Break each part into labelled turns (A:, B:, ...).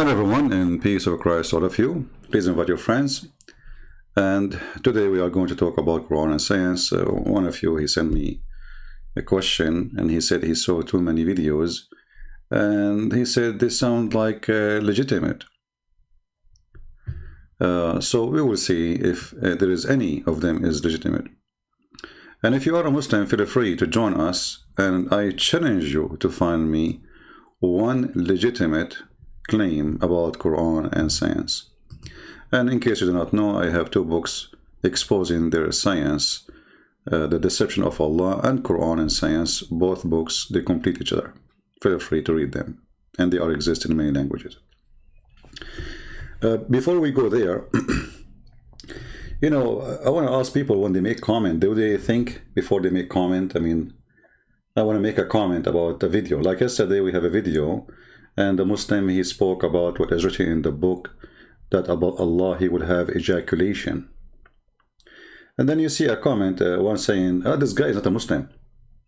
A: Hello everyone, and peace of Christ all of you. Please invite your friends. And today we are going to talk about Quran and science. One of you, he sent me a question and he said he saw too many videos and he said they sound like legitimate. So we will see if there is any of them is legitimate. And if you are a Muslim, feel free to join us, and I challenge you to find me one legitimate claim about Quran and science. And in case you do not know, I have two books exposing their science, The Deception of Allah and Quran and Science. Both books, they complete each other. Feel free to read them, and they are exist in many languages. Before we go there, you know, I want to ask people when they make comment, do they think before they make comment? I mean, I want to make a comment about a video. Like yesterday, we have a video, and the Muslim, he spoke about what is written in the book, that about Allah, he would have ejaculation. And then you see a comment, one saying, oh, this guy is not a Muslim.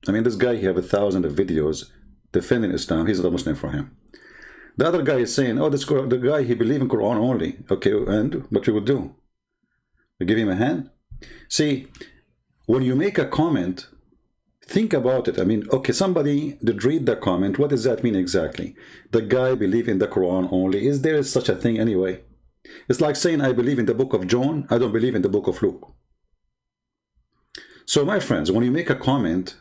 A: I mean, this guy, he have 1,000 of videos defending Islam. He's not a Muslim for him. The other guy is saying, oh, the guy, he believe in Quran only. Okay, and what we would do? We give him a hand? See, when you make a comment, think about it. I mean, okay, somebody did read the comment. What does that mean exactly? The guy believe in the Quran only. Is there such a thing anyway? It's like saying, I believe in the book of John. I don't believe in the book of Luke. So my friends, when you make a comment,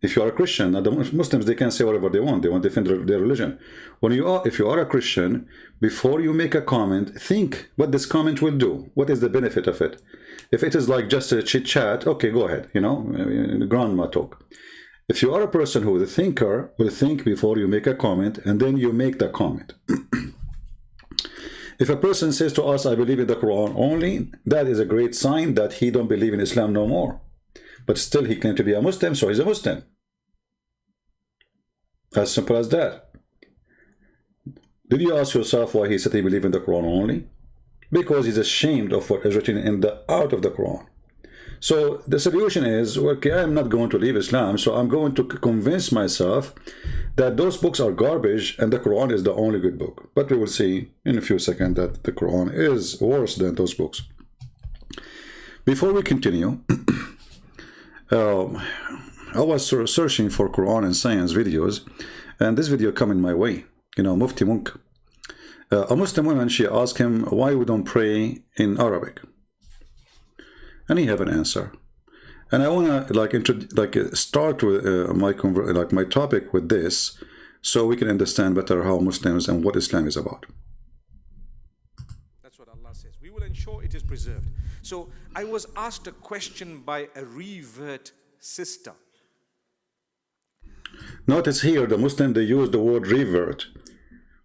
A: if you are a Christian, the Muslims, they can say whatever they want. They want to defend their religion. If you are a Christian, before you make a comment, think what this comment will do. What is the benefit of it? If it is like just a chit chat, okay, go ahead, you know, grandma talk. If you are a person who is a thinker, will think before you make a comment, and then you make the comment. If a person says to us, I believe in the Quran only, that is a great sign that he don't believe in Islam no more. But still he claims to be a Muslim, so he's a Muslim. As simple as that. Did you ask yourself why he said he believed in the Quran only? Because he's ashamed of what is written in the out of the Quran. So the solution is, okay, I'm not going to leave Islam, so I'm going to convince myself that those books are garbage and the Quran is the only good book. But we will see in a few seconds that the Quran is worse than those books. Before we continue, I was searching for Quran and science videos, and this video came in my way. You know, Mufti Monk, a Muslim woman, she asked him why we don't pray in Arabic, and he have an answer. And I want to start with my topic with this, so we can understand better how Muslims and what Islam is about.
B: That's what Allah says. We will ensure it is preserved. So I was asked a question by a revert sister.
A: Notice here the Muslim, they use the word revert.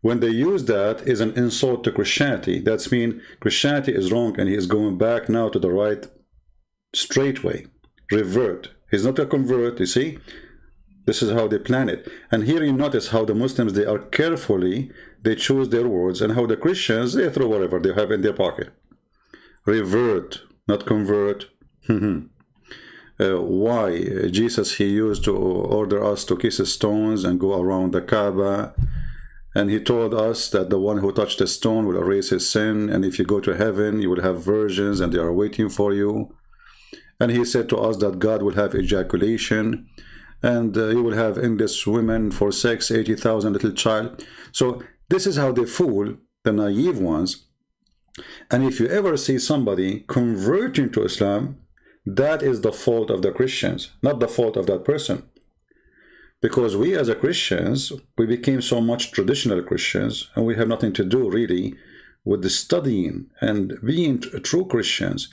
A: When they use that, is an insult to Christianity. That's mean Christianity is wrong and he is going back now to the right straight way. Revert. He's not a convert, you see. This is how they plan it. And here you notice how the Muslims, they are carefully, they choose their words, and how the Christians, they throw whatever they have in their pocket. Revert, not convert. Why Jesus, he used to order us to kiss stones and go around the Kaaba, and he told us that the one who touched the stone will erase his sin, and if you go to heaven you will have virgins and they are waiting for you. And he said to us that God will have ejaculation, and you will have endless women for sex, 80,000 little child. So this is how they fool the naive ones. And if you ever see somebody converting to Islam, that is the fault of the Christians, not the fault of that person. Because we as a Christians, we became so much traditional Christians, and we have nothing to do really with the studying and being true Christians.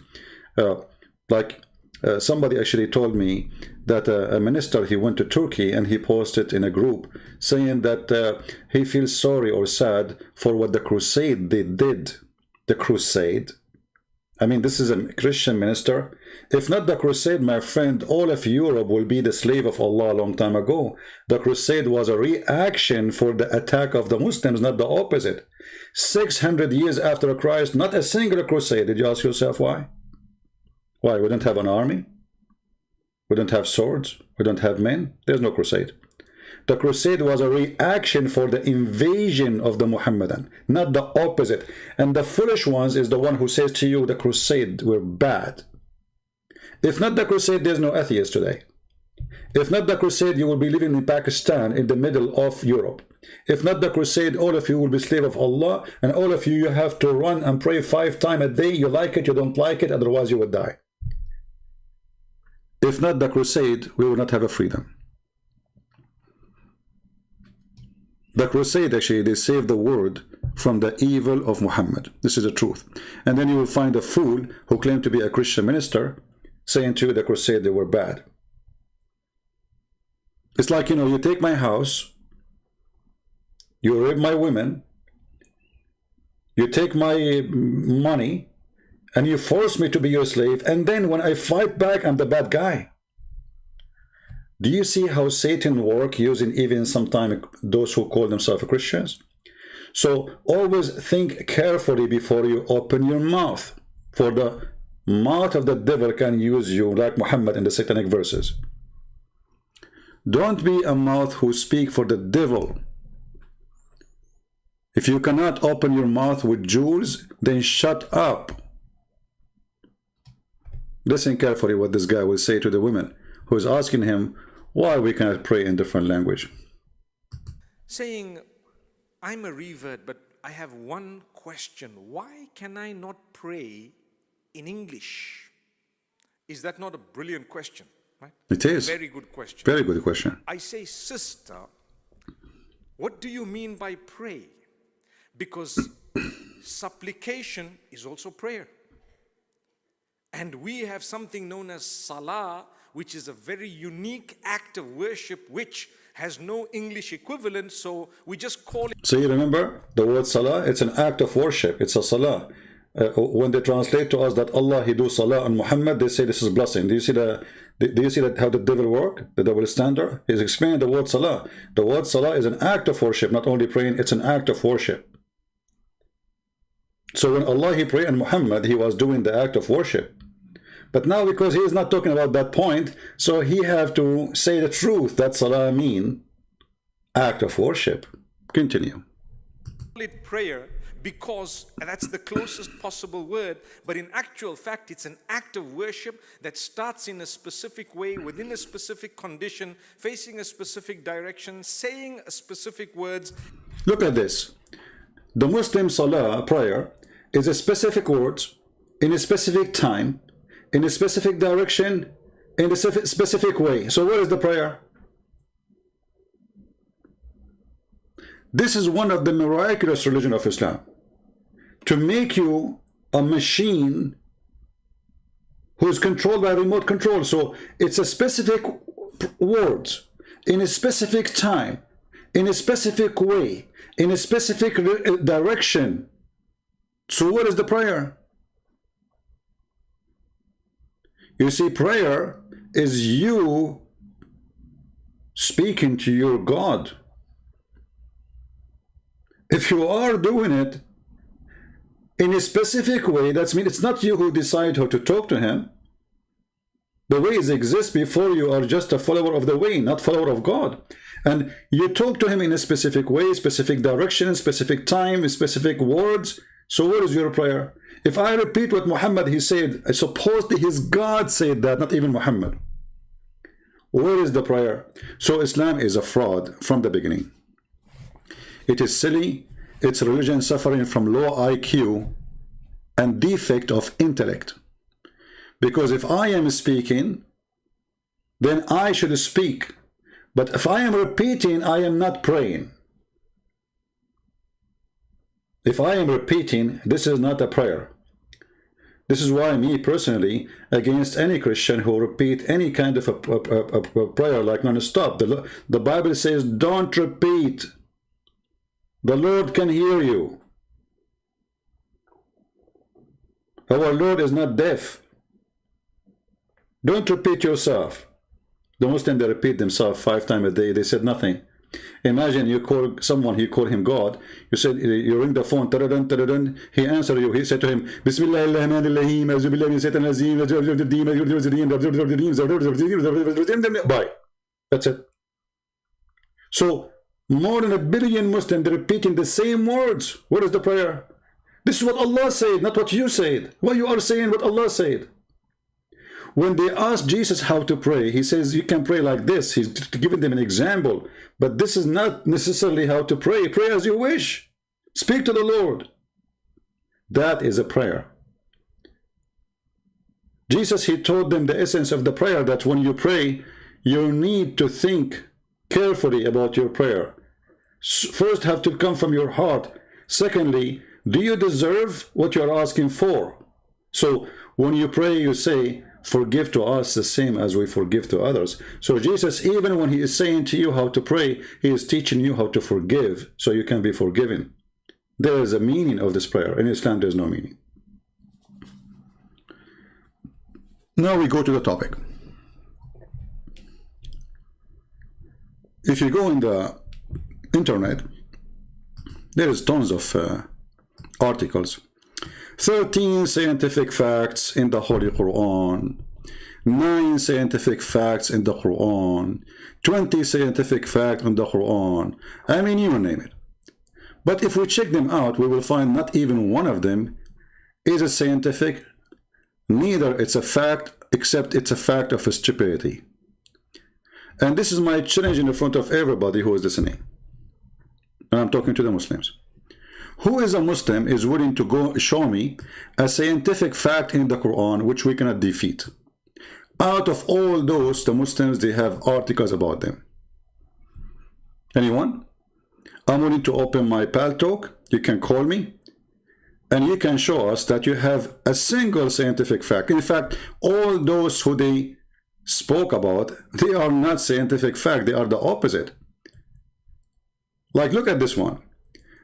A: Somebody actually told me that a minister, he went to Turkey and he posted in a group saying that he feels sorry or sad for what the crusade they did. The crusade. I mean, this is a Christian minister. If not the crusade, my friend, all of Europe will be the slave of Allah a long time ago. The crusade was a reaction for the attack of the Muslims, not the opposite. 600 years after Christ, not a single crusade. Did you ask yourself why? Why? We don't have an army. We don't have swords. We don't have men. There's no crusade. The crusade was a reaction for the invasion of the Muhammadan, not the opposite. And the foolish ones is the one who says to you the crusade were bad. If not the crusade, there's no atheist today. If not the crusade, you will be living in Pakistan in the middle of Europe. If not the crusade, all of you will be slave of Allah, and all of you have to run and pray 5 times a day. You like it, you don't like it, otherwise you would die. If not the crusade, we will not have a freedom. The crusade, actually, they saved the world from the evil of Muhammad. This is the truth. And then you will find a fool who claimed to be a Christian minister saying to you the crusade, they were bad. It's like, you know, you take my house, you rape my women, you take my money, and you force me to be your slave, and then when I fight back, I'm the bad guy. Do you see how Satan works using even sometimes those who call themselves Christians? So always think carefully before you open your mouth, for the mouth of the devil can use you like Muhammad in the satanic verses. Don't be a mouth who speak for the devil. If you cannot open your mouth with jewels, then shut up. Listen carefully what this guy will say to the women who is asking him why we cannot pray in different language.
B: Saying, I'm a revert, but I have one question. Why can I not pray in English? Is that not a brilliant question? Right?
A: It is.
B: Very good question.
A: Very good question.
B: I say, sister, what do you mean by pray? Because supplication is also prayer. And we have something known as salah, which is a very unique act of worship, which has no English equivalent, so we just call it.
A: So you remember the word salah? It's an act of worship. It's a salah. When they translate to us that Allah, he do salah on Muhammad, they say this is blessing. Do you see that how the devil work? The double standard? He's explaining the word salah. The word salah is an act of worship, not only praying, it's an act of worship. So when Allah, he prayed on Muhammad, he was doing the act of worship. But now because he is not talking about that point, so he have to say the truth that salah mean act of worship. Continue.
B: Call it prayer because that's the closest possible word, but in actual fact it's an act of worship that starts in a specific way, within a specific condition, facing a specific direction, saying a specific words.
A: Look at this. The Muslim salah, prayer, is a specific words in a specific time, in a specific direction, in a specific way. So what is the prayer? This is one of the miraculous religion of Islam. To make you a machine who is controlled by remote control. So it's a specific words, in a specific time, in a specific way, in a specific direction. So what is the prayer? You see, prayer is you speaking to your God. If you are doing it in a specific way, that means it's not you who decide how to talk to him. The ways exist before you are just a follower of the way, not follower of God. And you talk to him in a specific way, specific direction, specific time, specific words. So what is your prayer? If I repeat what Muhammad he said, I suppose that his God said that, not even Muhammad. Where is the prayer? So Islam is a fraud from the beginning. It is silly. It's religion suffering from low IQ and defect of intellect. Because if I am speaking, then I should speak. But if I am repeating, I am not praying. If I am repeating, this is not a prayer. This is why me personally, against any Christian who repeat any kind of a prayer like non-stop. The Bible says, don't repeat. The Lord can hear you. Our Lord is not deaf. Don't repeat yourself. The Muslims, they repeat themselves 5 times a day. They said nothing. Imagine you call someone, you call him God. You said, you ring the phone, ta-da-dun, ta-da-dun. He answered you. He said to him, Bye. That's it. So more than 1 billion Muslims repeating the same words. What is the prayer? This is what Allah said, not what you said. What you are saying, what Allah said. When they asked Jesus how to pray, he says you can pray like this. He's giving them an example. But this is not necessarily how to pray. Pray as you wish. Speak to the Lord. That is a prayer. Jesus, he told them the essence of the prayer, that when you pray, you need to think carefully about your prayer. First, have to come from your heart. Secondly, do you deserve what you are asking for? So when you pray, you say, forgive to us the same as we forgive to others. So Jesus, even when he is saying to you how to pray, he is teaching you how to forgive so you can be forgiven. There is a meaning of this prayer. In Islam, there is no meaning. Now we go to the topic. If you go in the internet, there is tons of articles. 13 scientific facts in the Holy Quran, 9 scientific facts in the Quran, 20 scientific facts in the Quran. I mean, you name it. But if we check them out, we will find not even one of them is a scientific, neither it's a fact, except it's a fact of stupidity. And this is my challenge in the front of everybody who is listening. And I'm talking to the Muslims. Who is a Muslim is willing to go show me a scientific fact in the Quran which we cannot defeat? Out of all those, the Muslims, they have articles about them. Anyone? I'm willing to open my Pal Talk. You can call me. And you can show us that you have a single scientific fact. In fact, all those who they spoke about, they are not scientific fact. They are the opposite. Like, look at this one.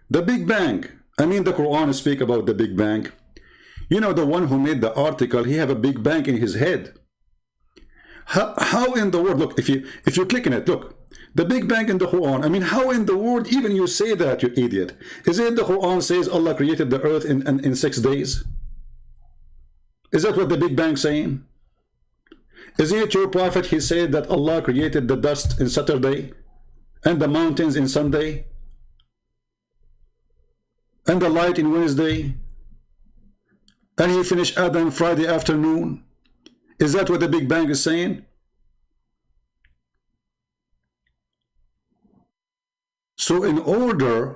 A: The Big Bang. I mean, the Quran speak about the Big Bang. You know, the one who made the article, he have a Big Bang in his head. How in the world, look, if you click on it, look, the Big Bang in the Quran, I mean, how in the world even you say that, you idiot? Is it the Quran says Allah created the earth in 6 days? Is that what the Big Bang saying? Is it your prophet, he said that Allah created the dust in Saturday and the mountains in Sunday and the light in Wednesday, and he finished Adam Friday afternoon? Is that what the Big Bang is saying? So in order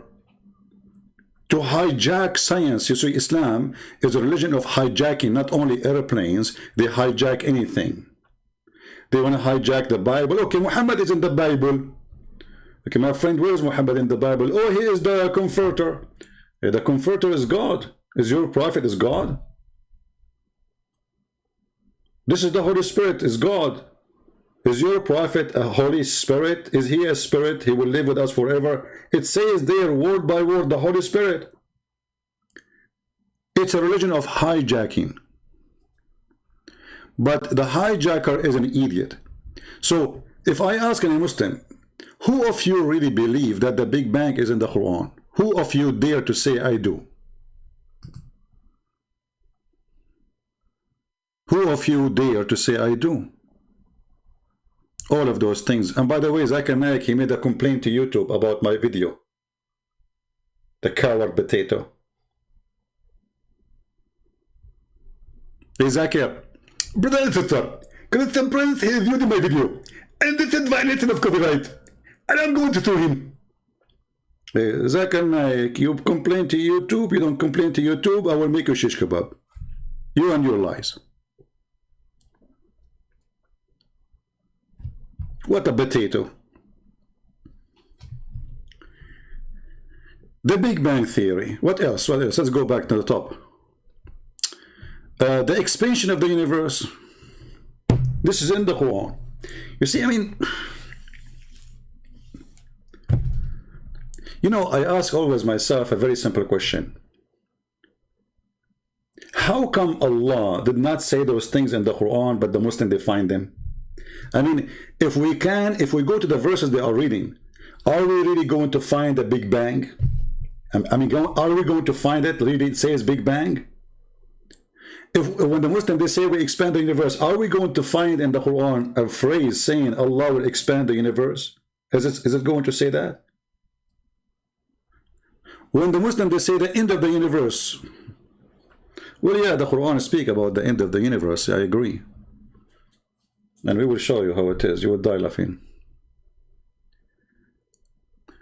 A: to hijack science, you see, Islam is a religion of hijacking, not only airplanes, they hijack anything. They want to hijack the Bible. Okay, Muhammad is in the Bible. Okay, my friend, where is Muhammad in the Bible? Oh, he is the comforter. The comforter is God. Is your prophet is God? This is the Holy Spirit, is God. Is your prophet a Holy Spirit? Is he a spirit? He will live with us forever. It says there, word by word, the Holy Spirit. It's a religion of hijacking. But the hijacker is an idiot. So if I ask any Muslim, who of you really believe that the Big Bang is in the Quran? Who of you dare to say I do? Who of you dare to say I do? All of those things. And by the way, Zakir Naik, he made a complaint to YouTube about my video. The coward potato. Hey Zakir, brother and sister, Christian Prince, he viewed my video and this is violation of copyright. And I'm going to sue him. Hey, Zakir Naik, you complain to YouTube, you don't complain to YouTube, I will make you shish kebab. You and your lies. What a potato. The Big Bang Theory. What else? What else? Let's go back to the top. The expansion of the universe. This is in the Quran. You see, I mean, you know, I ask always myself a very simple question. How come Allah did not say those things in the Quran, but the Muslim, they find them? I mean, if we go to the verses they are reading, are we really going to find the Big Bang? I mean, are we going to find it really it says Big Bang? When the Muslim, they say we expand the universe, are we going to find in the Quran a phrase saying Allah will expand the universe? Is it going to say that? When the Muslims, they say the end of the universe. Well, yeah, the Quran speak about the end of the universe. I agree. And we will show you how it is. You will die laughing.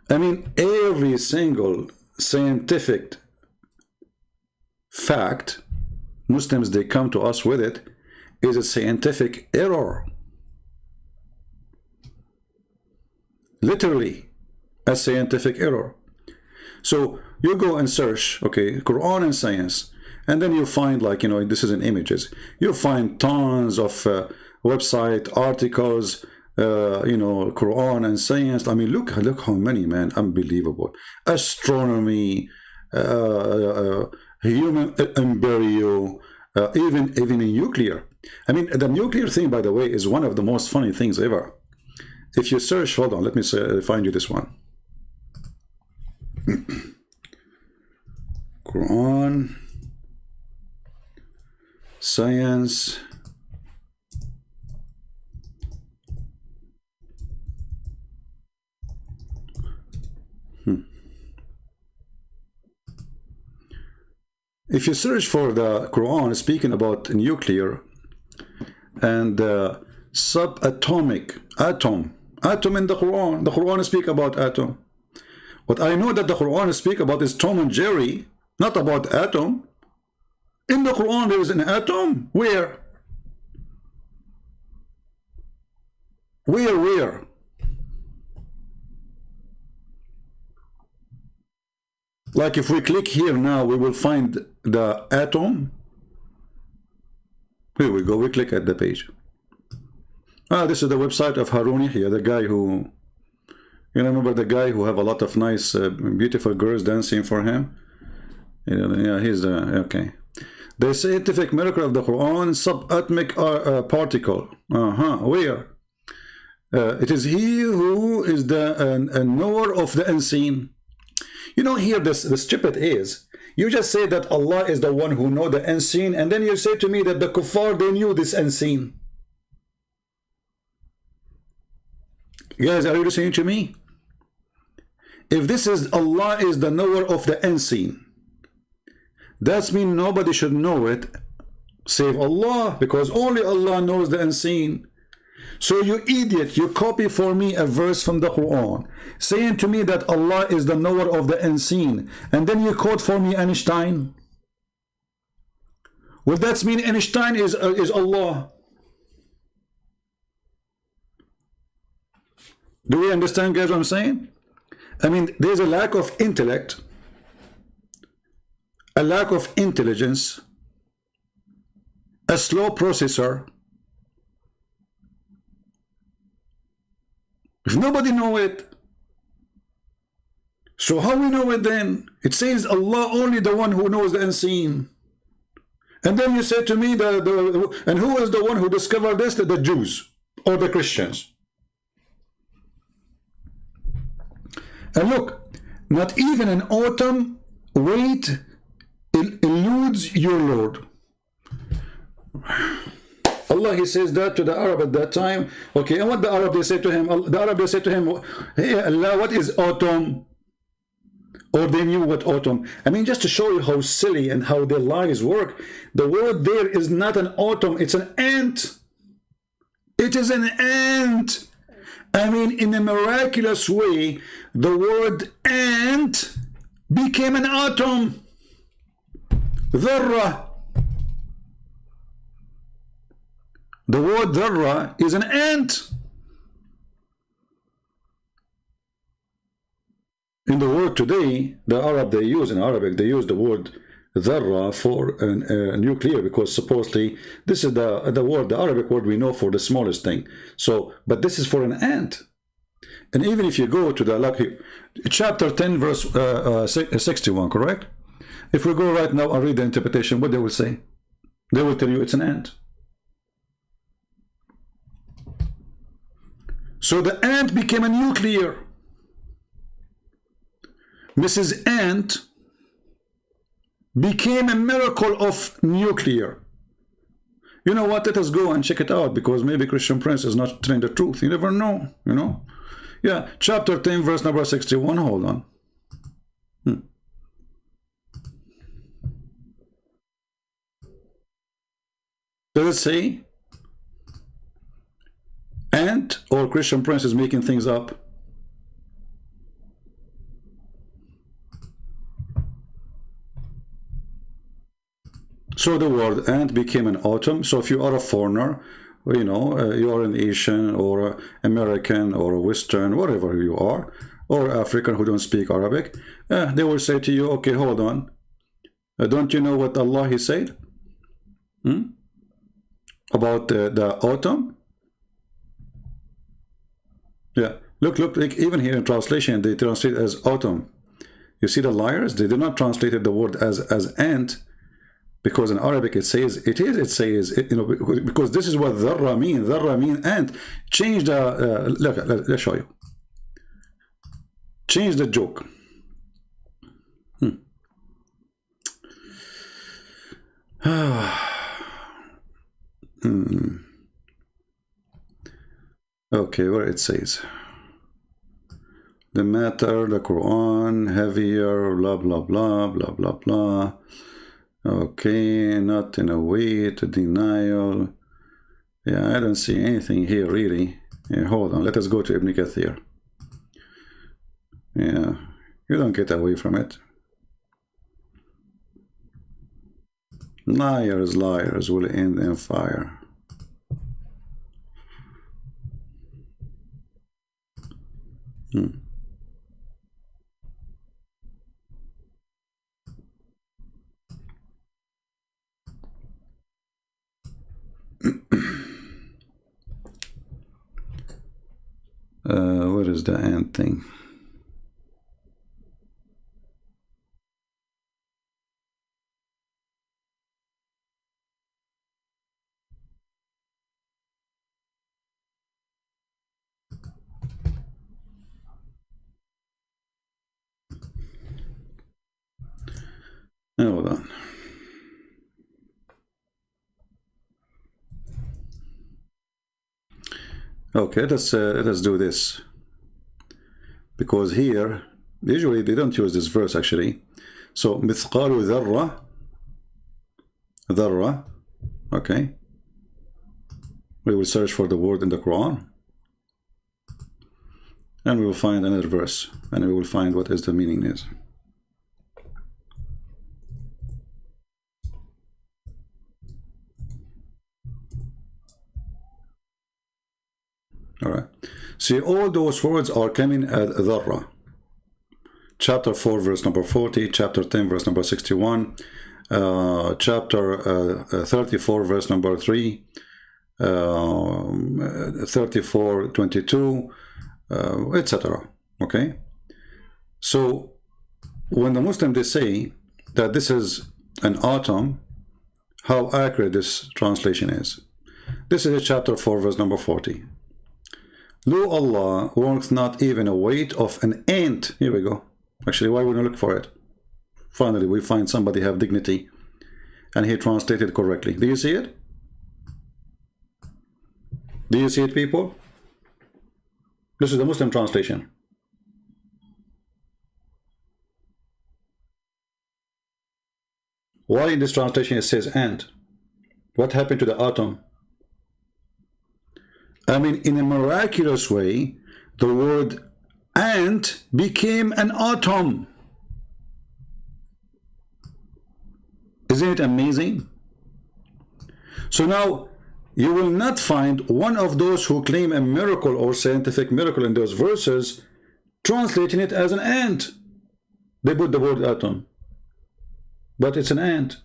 A: I mean, every single scientific fact, Muslims, they come to us with it, is a scientific error. Literally, a scientific error. So you go and search, okay, Quran and science, and then you find, like, you know, this is in images. You find tons of website articles, you know, Quran and science. I mean, look how many, man, unbelievable. Astronomy, human embryo, even in nuclear. I mean, the nuclear thing, by the way, is one of the most funny things ever. If you search, hold on, let me find you this one. Quran, science, If you search for the Quran speaking about nuclear and subatomic, atom in the Quran speak about atom. What I know that the Quran speak about is Tom and Jerry, not about atom. In the Quran there is an atom. Where? Where? Like if we click here now, we will find the atom. Here we go, we click at the page. This is the website of Haruni here, the guy who, you remember the guy who have a lot of nice, beautiful girls dancing for him? Yeah, he's the, okay. The scientific miracle of the Quran, subatomic particle. Where? It is he who is the knower of the unseen. You know, here the stupid is, you just say that Allah is the one who knows the unseen, and then you say to me that the kuffar, they knew this unseen. Guys, are you listening to me? If this is Allah is the knower of the unseen, that means nobody should know it save Allah, because only Allah knows the unseen. So you idiot, you copy for me a verse from the Quran saying to me that Allah is the knower of the unseen, and then you quote for me Einstein. Well, that means Einstein is Allah. Do we understand, guys, what I'm saying? I mean, there's a lack of intellect, a lack of intelligence, a slow processor. If nobody know it, so how we know it then? It says Allah only the one who knows the unseen. And then you say to me, and who is the one who discovered this? The Jews or the Christians. And look, not even an atom weight eludes your Lord. Allah, he says that to the Arab at that time. Okay, and what the Arab they say to him? The Arab they say to him, hey Allah, what is atom? Or they knew what atom. I mean, just to show you how silly and how their lies work, the word there is not an atom, it's an ant. It is an ant. I mean, in a miraculous way, the word ant became an atom. Dharra. The word dharra is an ant. In the word today, the Arab they use, in Arabic, they use the word dharra for nuclear, because supposedly this is the word, the Arabic word we know for the smallest thing. So, but this is for an ant. And even if you go to the chapter 10, verse 61, correct? If we go right now and read the interpretation, what they will say? They will tell you it's an ant. So the ant became a nuclear. Mrs. Ant became a miracle of nuclear. You know what? Let us go and check it out, because maybe Christian Prince is not telling the truth. You never know, you know. Yeah, chapter 10, verse number 61. Hold on. Does it say ant or Christian Prince is making things up? So the word ant became an autumn. So if you are a foreigner, you know, you are an Asian or American or Western, whatever you are, or African who don't speak Arabic, they will say to you, okay, hold on. Don't you know what Allah He said? About the autumn? Yeah, look, like even here in translation, they translate as autumn. You see the liars? They did not translate the word as ant, because in Arabic it says, you know, because this is what dharra mean ant. Change the, look, let's show you. Change the joke. Okay, where it says the matter, the Quran, heavier, blah blah blah blah blah blah. Okay, not in a way to denial. Yeah, I don't see anything here really. Yeah, hold on, let us go to Ibn Kathir. Yeah, you don't get away from it. Liars will end in fire. What is the ant thing? Hold on. Okay, let us do this, because here usually they don't use this verse actually. So mithqalu dharra, okay, we will search for the word in the Quran and we will find another verse and we will find what is the meaning is. All right. See, all those words are coming at dharra. Chapter 4, verse number 40, chapter 10, verse number 61, chapter 34, verse number 3, 34, 22, etc. Okay? So, when the Muslims, they say that this is an autumn, how accurate this translation is. This is chapter 4, verse number 40. Lo Allah works not even a weight of an ant. Here we go. Actually, why wouldn't we look for it? Finally, we find somebody have dignity and he translated correctly. Do you see it? Do you see it, people? This is the Muslim translation. Why in this translation it says ant? What happened to the autumn? I mean, in a miraculous way, the word ant became an autumn. Isn't it amazing? So now, you will not find one of those who claim a miracle or scientific miracle in those verses translating it as an ant. They put the word atom, but it's an ant.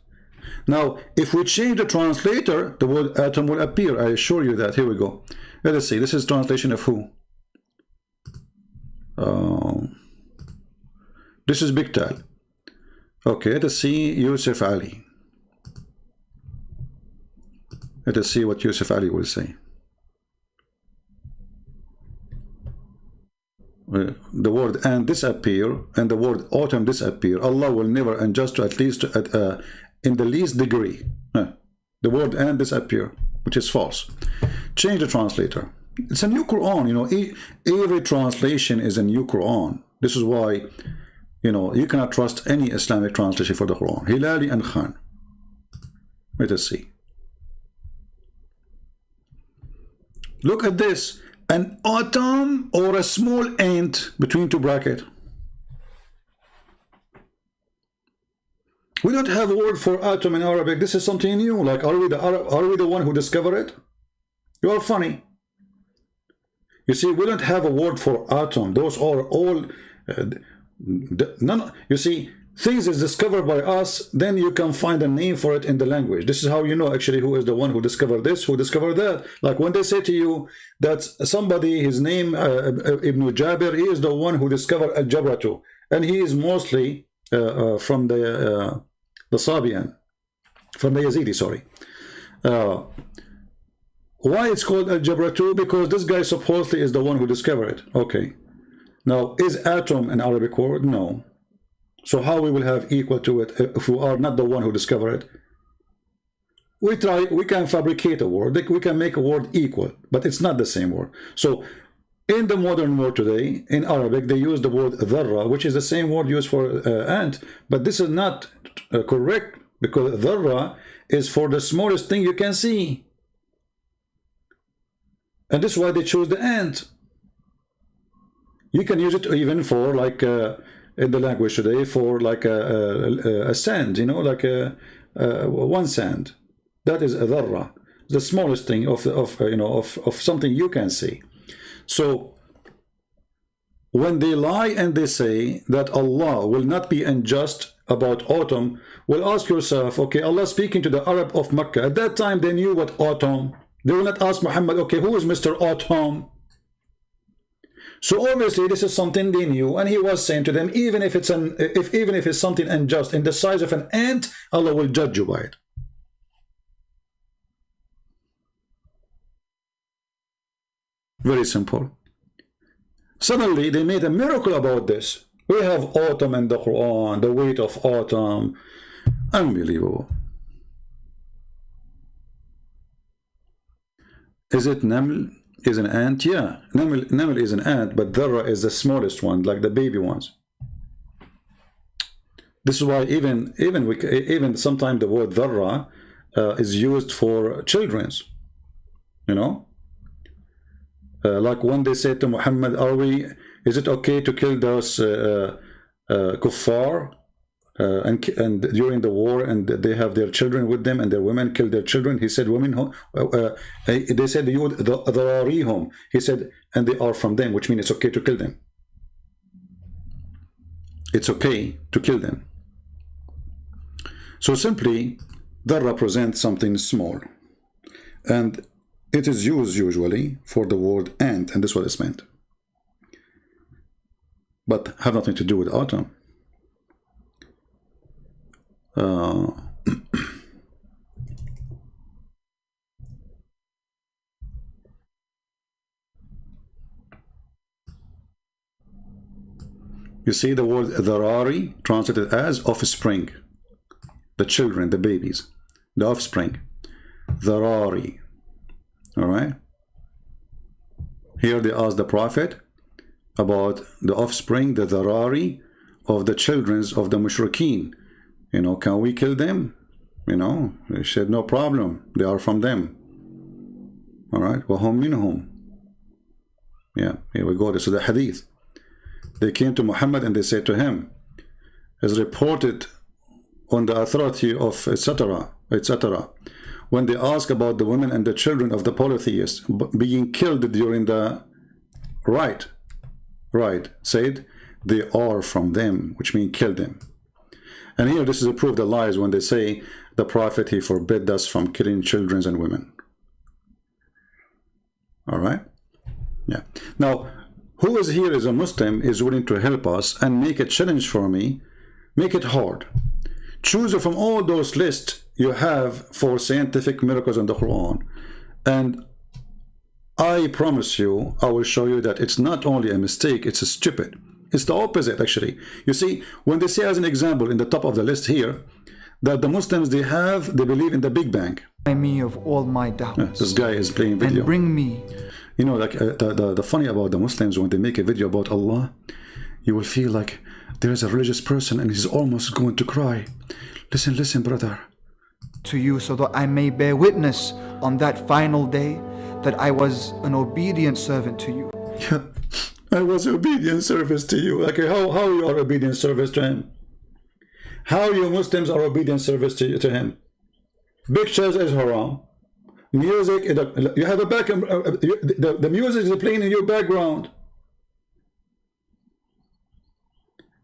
A: Now, if we change the translator, the word atom will appear. I assure you that. Here we go. Let us see. This is translation of who? This is Biktal. Okay, let us see Yusuf Ali. Let us see what Yusuf Ali will say. The word and disappear and the word autumn disappear. Allah will never unjust to at least in the least degree. The word and disappear, which is false. Change the translator. It's a new Quran, you know. Every translation is a new Quran. This is why, you know, you cannot trust any Islamic translation for the Quran. Hilali and Khan. Let us see. Look at this. An atom or a small ant between two brackets. We don't have a word for atom in Arabic. This is something new. Like, are we the one who discovered it? You are funny. You see, we don't have a word for atom. Those are all none. You see, things is discovered by us, then you can find a name for it in the language. This is how you know actually who is the one who discovered this, who discovered that. Like when they say to you that somebody, his name Ibn Jabir, he is the one who discovered al-Jabratu, and he is mostly from the Sabian, from the Yazidi, sorry. Why it's called al-Jabratu? Because this guy supposedly is the one who discovered it. Okay. Now, is atom an Arabic word? No. So how we will have equal to it if we are not the one who discovered it? We can fabricate a word. We can make a word equal, but it's not the same word. So in the modern world today, in Arabic, they use the word dharra, which is the same word used for ant, but this is not correct, because dharra is for the smallest thing you can see. And this is why they choose the ant. You can use it even for, like, in the language today, for like a sand, you know, like one sand. That is a dharra, the smallest thing of something you can see. So when they lie and they say that Allah will not be unjust about autumn, well, ask yourself, okay, Allah speaking to the Arab of Mecca, at that time they knew what autumn. They will not ask Muhammad, okay, who is Mr. Autumn? So obviously this is something they knew, and he was saying to them, even if it's even if it's something unjust in the size of an ant, Allah will judge you by it. Very simple. Suddenly they made a miracle about this. We have autumn in the Quran, the weight of autumn. Unbelievable. Is it Naml is an ant? Yeah, Naml is an ant, but Dharra is the smallest one, like the baby ones. This is why even sometimes the word Dharra is used for children's, you know. Like when they say to Muhammad, is it okay to kill those kuffar and during the war, and they have their children with them and their women kill their children? He said, women, they said the arithmetics. He said, and they are from them, which means it's okay to kill them. It's okay to kill them. So simply, that represents something small, and it is used usually for the word ant, and this is what it's meant, but have nothing to do with autumn. You see the word dharari translated as offspring, the children, the babies, the offspring, dharari. All right. Here they ask the Prophet about the offspring, the dharari of the children of the mushrikeen. You know, can we kill them? You know, they said no problem. They are from them. All right. وَهُمْ مِنْهُمْ. Yeah, here we go. This is the hadith. They came to Muhammad and they said to him, as reported on the authority of etc., etc., when they ask about the women and the children of the polytheists being killed during the rite, said they are from them, which means kill them. And here this is a proof of lies when they say the Prophet, he forbid us from killing children and women. All right. Yeah. Now, who is here as a Muslim is willing to help us and make a challenge for me, make it hard. Choose from all those lists you have for scientific miracles in the Quran, and I promise you, I will show you that it's not only a mistake, it's a stupid. It's the opposite, actually. You see, when they say as an example in the top of the list here, that the Muslims, they believe in the Big Bang.
C: Me of all my doubts.
A: This guy is playing video.
C: And bring me
A: You know, like the funny about the Muslims, when they make a video about Allah, you will feel like there's a religious person and he's almost going to cry. Listen, listen, brother.
C: To you, so that I may bear witness on that final day that I was an obedient servant to you.
A: Yeah, I was obedient service to you. Like how you are obedient service to him? How you Muslims are obedient service to him? Pictures is haram. Music, you have a back, the music is playing in your background.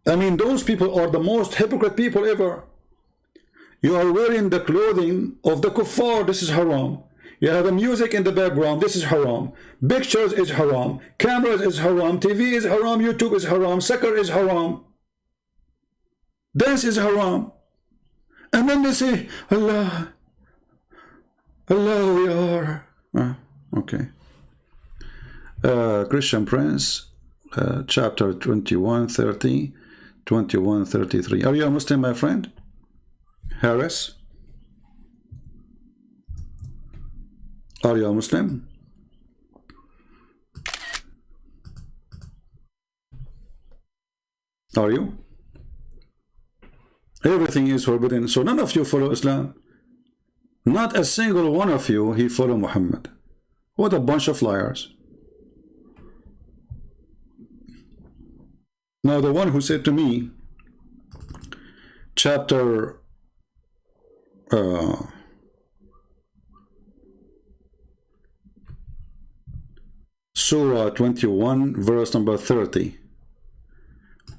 A: I mean, those people are the most hypocrite people ever. You are wearing the clothing of the kuffar, this is haram. You have the music in the background, this is haram. Pictures is haram. Cameras is haram. TV is haram. YouTube is haram. Soccer is haram. Dance is haram. And then they say, Allah, Allah, we are. Okay. Christian Prince, chapter 21:30, 21:33. Are you a Muslim, my friend? Harris? Are you a Muslim? Are you? Everything is forbidden. So none of you follow Islam. Not a single one of you, he follow Muhammad. What a bunch of liars. Now the one who said to me, chapter Surah 21, verse number 30.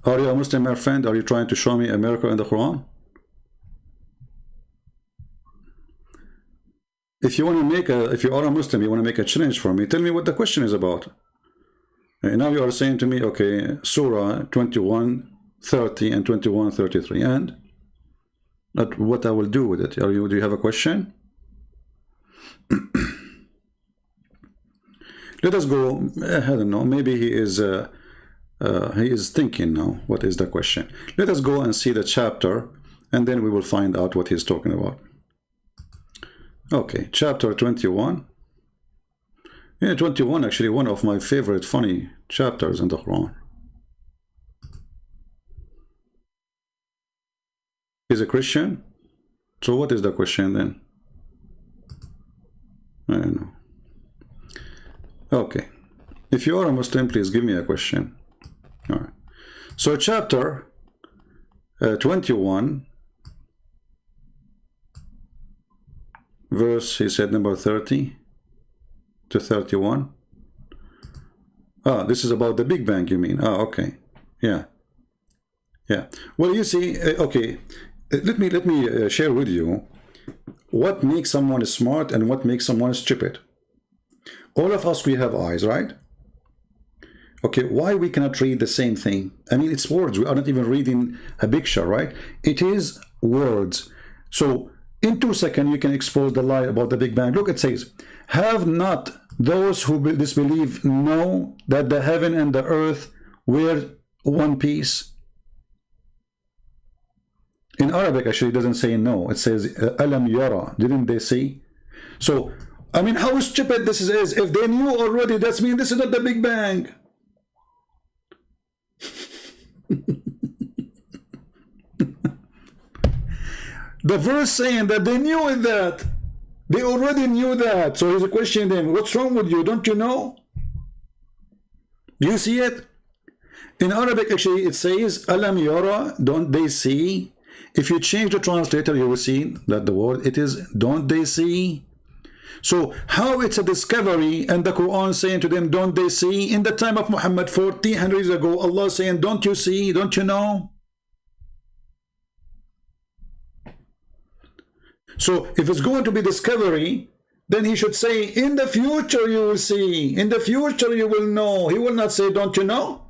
A: Are you a Muslim, my friend? Are you trying to show me a miracle in the Quran? If you want to make if you are a Muslim, you want to make a challenge for me, tell me what the question is about. And now you are saying to me, okay, Surah 21, 30 and 21, 33, and what I will do with it. Do you have a question? Let us go. I don't know. Maybe he is thinking now. What is the question? Let us go and see the chapter, and then we will find out what he's talking about. Okay, chapter 21. Yeah, 21 actually one of my favorite funny chapters in the Quran. He's a Christian? So what is the question then? I don't know. Okay. If you are a Muslim, please give me a question. All right. So chapter 21, verse, he said number 30 to 31. Ah, this is about the Big Bang, you mean? Ah, okay. Yeah. Yeah. Well, you see, okay. Let me share with you what makes someone smart and what makes someone stupid. All of us, we have eyes, right? Okay, why we cannot read the same thing? I mean, it's words. We are not even reading a picture, right? It is words. So in 2 seconds, you can expose the lie about the Big Bang. Look, it says, have not those who disbelieve know that the heaven and the earth were one piece? In Arabic, actually, it doesn't say no. It says, alam yara. Didn't they see? So, I mean, how stupid this is. If they knew already, that means this is not the Big Bang. The verse saying that they knew that. They already knew that. So he's questioning them. What's wrong with you? Don't you know? Do you see it? In Arabic, actually, it says, alam yara, don't they see? If you change the translator, you will see that the word, it is, don't they see? So how it's a discovery and the Quran saying to them, don't they see? In the time of Muhammad, 1400 years ago, Allah saying, don't you see? Don't you know? So if it's going to be discovery, then he should say, in the future you will see. In the future you will know. He will not say, don't you know?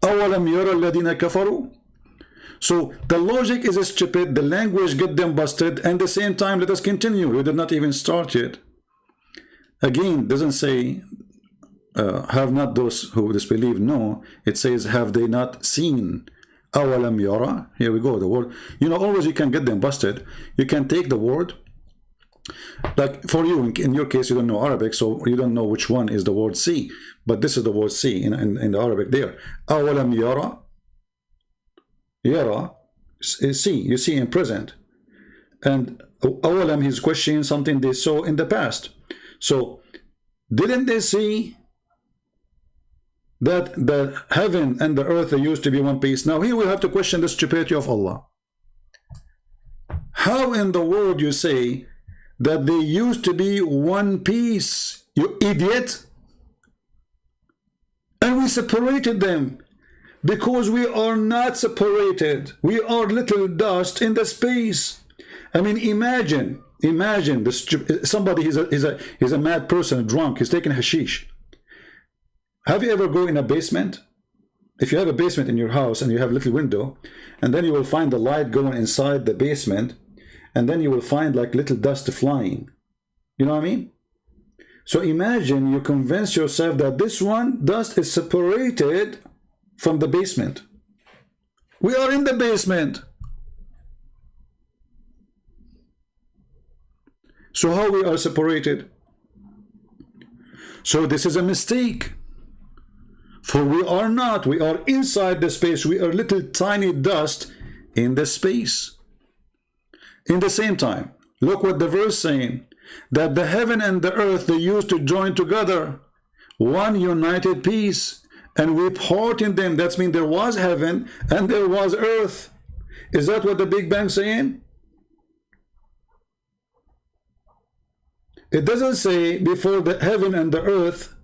A: أَوَلَمْ يَرَ الَّذِينَ كَفَرُوا. So the logic is stupid, the language get them busted, and at the same time, let us continue. We did not even start yet. Again, doesn't say, have not those who disbelieve, no. It says, have they not seen? أَوَلَمْ يَرَ. Here we go, the word. You know, always you can get them busted. You can take the word, Like for you, in your case, you don't know Arabic, so you don't know which one is the word see. But this is the word see in the Arabic there. أَوَلَمْ يَرَى. Yara is see, you see in present. And أَوَلَمْ, he's questioning something they saw in the past. So didn't they see that the heaven and the earth used to be one piece? Now here we have to question the stupidity of Allah. How in the world you say that they used to be one piece, you idiot? And we separated them because we are not separated. We are little dust in the space. I mean, imagine this, somebody he's a mad person, a drunk, he's taking hashish. Have you ever go in a basement? If you have a basement in your house and you have a little window, and then you will find the light going inside the basement, and then you will find like little dust flying. You know what I mean? So imagine you convince yourself that this one dust is separated from the basement. We are in the basement. So how we are separated? So this is a mistake. For we are not. We are inside the space. We are little tiny dust in the space. In the same time, look what the verse saying, that the heaven and the earth, they used to join together, one united piece, and we part in them. That's mean there was heaven and there was earth. Is that what the Big Bang saying? It doesn't say before the heaven and the earth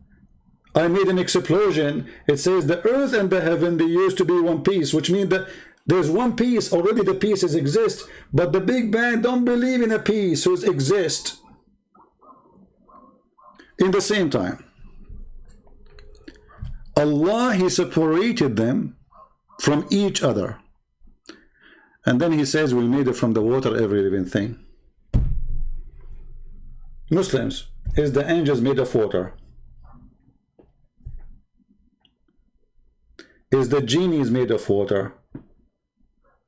A: I made an explosion. It says the earth and the heaven, they used to be one piece, which means that there's one piece, already the pieces exist, but the Big Bang don't believe in a piece who's exist. In the same time, Allah, he separated them from each other. And then he says, we made it from the water every living thing. Muslims, is the angels made of water? Is the genies made of water?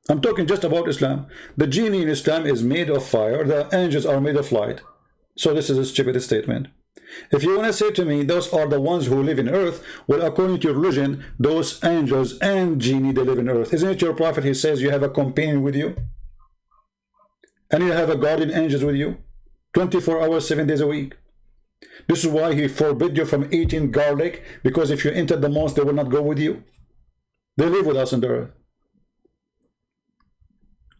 A: I'm talking just about Islam. The genie in Islam is made of fire. The angels are made of light. So this is a stupid statement. If you want to say to me, those are the ones who live in earth, well, according to your religion, those angels and genie, they live in earth. Isn't it your prophet, he says you have a companion with you? And you have a guardian angels with you? 24 hours, 7 days a week. This is why he forbid you from eating garlic, because if you enter the mosque, they will not go with you. They live with us on the earth.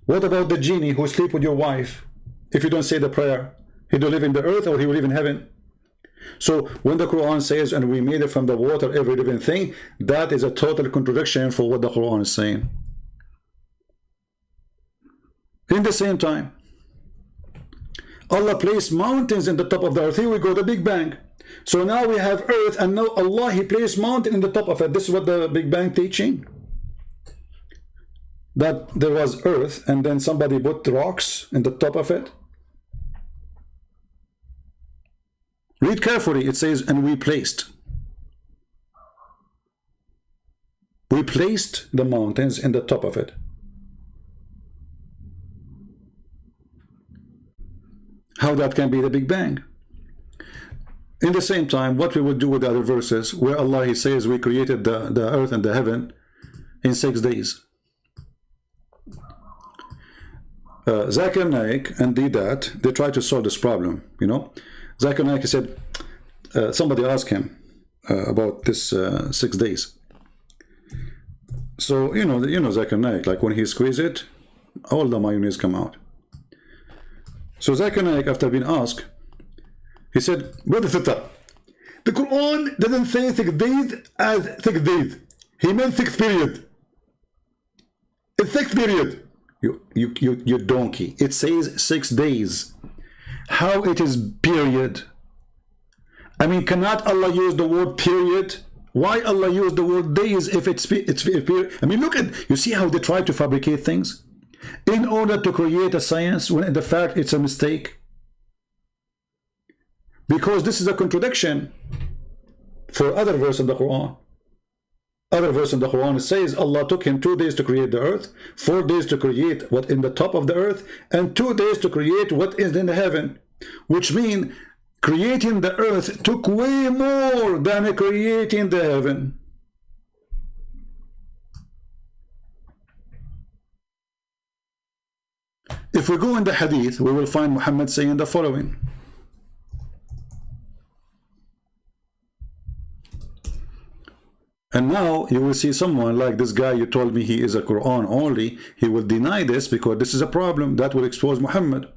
A: What about the genie who sleep with your wife? If you don't say the prayer, he will live in the earth or he will live in heaven? So when the Quran says, and we made it from the water every living thing, that is a total contradiction for what the Quran is saying. In the same time, Allah placed mountains in the top of the earth. Here we go, the Big Bang. So now we have earth, and now Allah, he placed mountain in the top of it. This is what the Big Bang teaching. That there was earth, and then somebody put rocks in the top of it. Read carefully, it says, and we placed. We placed the mountains in the top of it. How that can be the Big Bang? In the same time, what we would do with the other verses, where Allah, he says, we created the earth and the heaven in 6 days. Zakir Naik and Didat, they try to solve this problem, you know. Zakir Naik said, somebody asked him about this 6 days. So, you know Zakir Naik, like when he squeezes it, all the mayonnaise come out. So Zakir Naik, after being asked, he said, Brother Fitta, the Quran doesn't say 6 days as 6 days. He meant 6 period. It's 6 period. You donkey. It says 6 days. How it is period? I mean, cannot Allah use the word period? Why Allah use the word days if it's period? I mean, look at, you see how they try to fabricate things in order to create a science when in fact it's a mistake. Because this is a contradiction for other verse in the Quran. Other verse in the Quran says Allah took him 2 days to create the earth, 4 days to create what in the top of the earth, and 2 days to create what is in the heaven. which means creating the earth took way more than creating the heaven. If we go in the hadith, we will find Muhammad saying the following. And now you will see someone like this guy, you told me he is a Quran only, he will deny this because this is a problem that will expose Muhammad.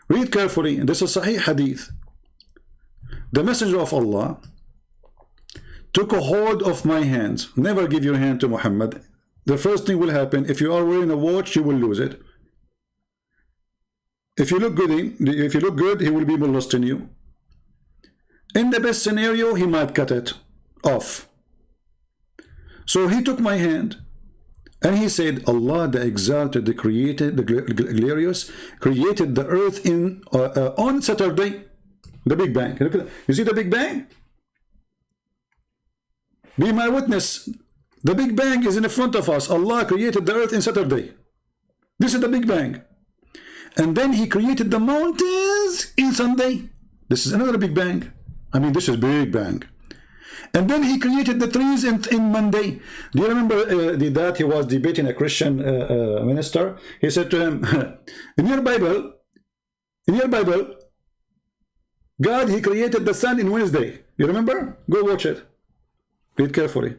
A: Read carefully, this is Sahih Hadith. The Messenger of Allah took a hold of my hands. Never give your hand to Muhammad. The first thing will happen, if you are wearing a watch, you will lose it. If you look good, he will be molesting you. In the best scenario, he might cut it off. So he took my hand and he said, Allah the Exalted, the Created, the Glorious, created the earth on Saturday, the Big Bang. You see the Big Bang? Be my witness. The Big Bang is in front of us. Allah created the earth in Saturday. This is the Big Bang. And then he created the mountains in Sunday. This is another Big Bang. I mean, this is Big Bang. And then he created the trees in Monday. Do you remember that he was debating a Christian minister? He said to him, in your Bible, God, he created the sun in Wednesday. You remember? Go watch it. Read carefully.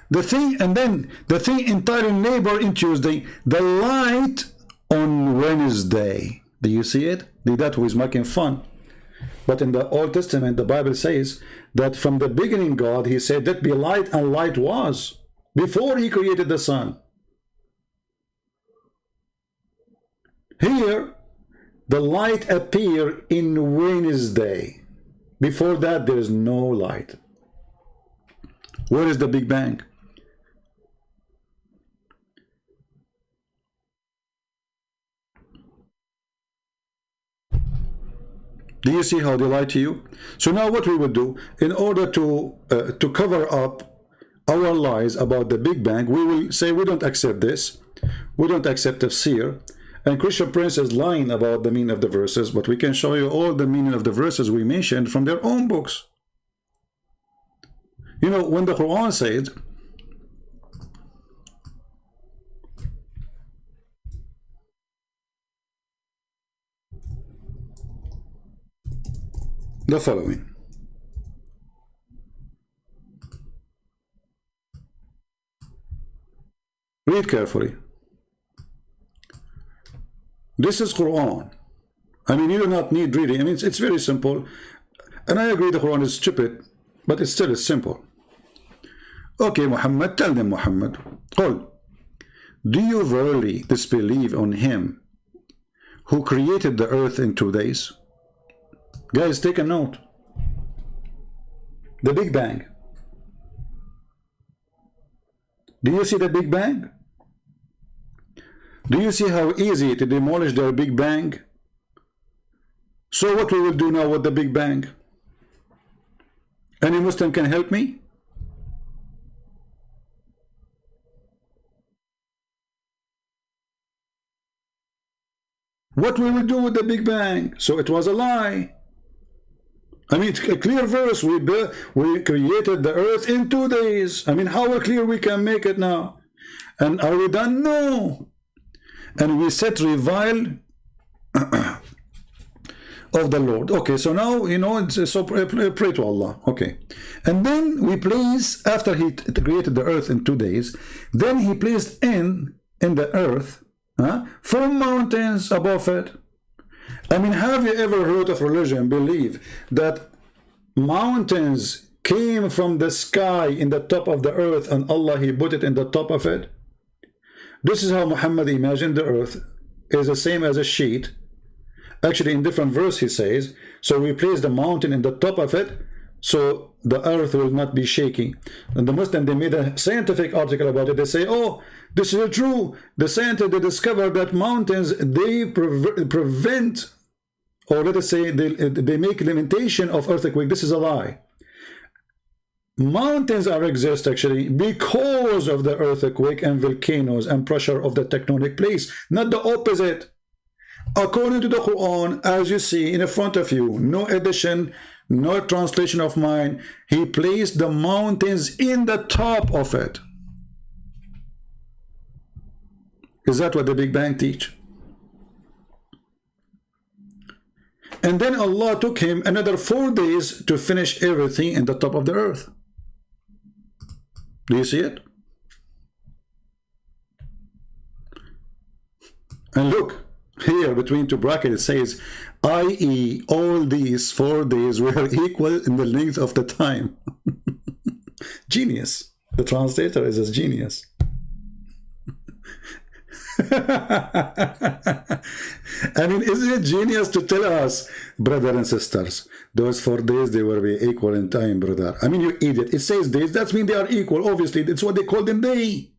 A: The thing, and then the thing entirely neighbor in Tuesday, the light on Wednesday. Do you see it? That who is making fun. But in the Old Testament, the Bible says that from the beginning, God, he said, let be light, and light was, before he created the sun. Here, the light appeared in Wednesday. Before that, there is no light. Where is the Big Bang? Do you see how they lie to you? So now what we will do, in order to cover up our lies about the Big Bang, we will say we don't accept this. We don't accept tafsir. And Christian Prince is lying about the meaning of the verses, but we can show you all the meaning of the verses we mentioned from their own books. You know, when the Quran said, the following. Read carefully. This is Quran. I mean, you do not need reading. I mean, it's very simple. And I agree the Quran is stupid, but it still is simple. Okay, Muhammad, tell them, Muhammad. قل, do you verily disbelieve on him who created the earth in 2 days? Guys, take a note. The Big Bang. Do you see the Big Bang? Do you see how easy to demolish their Big Bang? So what we will do now with the Big Bang? Any Muslim can help me? What we will do with the Big Bang? So it was a lie. I mean, a clear verse, we created the earth in 2 days. I mean, how clear we can make it now? And are we done? No. And we set revile of the Lord. Okay, so now, you know, so pray to Allah. Okay. And then we place, after he created the earth in 2 days, then he placed in the earth 4 mountains above it. I mean, have you ever heard of religion believe that mountains came from the sky in the top of the earth and Allah, he put it in the top of it? This is how Muhammad imagined the earth is the same as a sheet. Actually, in different verse he says, so we place the mountain in the top of it, so the earth will not be shaking. And the Muslim, they made a scientific article about it. They say, oh, this is true. The scientists, they discovered that mountains, they prevent, or let us say, they make limitation of earthquake. This is a lie. Mountains are exist actually because of the earthquake and volcanoes and pressure of the tectonic plates, not the opposite. According to the Quran, as you see in front of you, no addition, no translation of mine, he placed the mountains in the top of it. Is that what the Big Bang teach? And then Allah took him another 4 days to finish everything in the top of the earth. Do you see it? And look, here between two brackets it says, i.e. all these 4 days were equal in the length of the time. Genius. The translator is a genius. I mean, isn't it genius to tell us, brother and sisters, those 4 days they will be equal in time, brother? I mean, you idiot. It says days, that means they are equal. Obviously, it's what they call them day.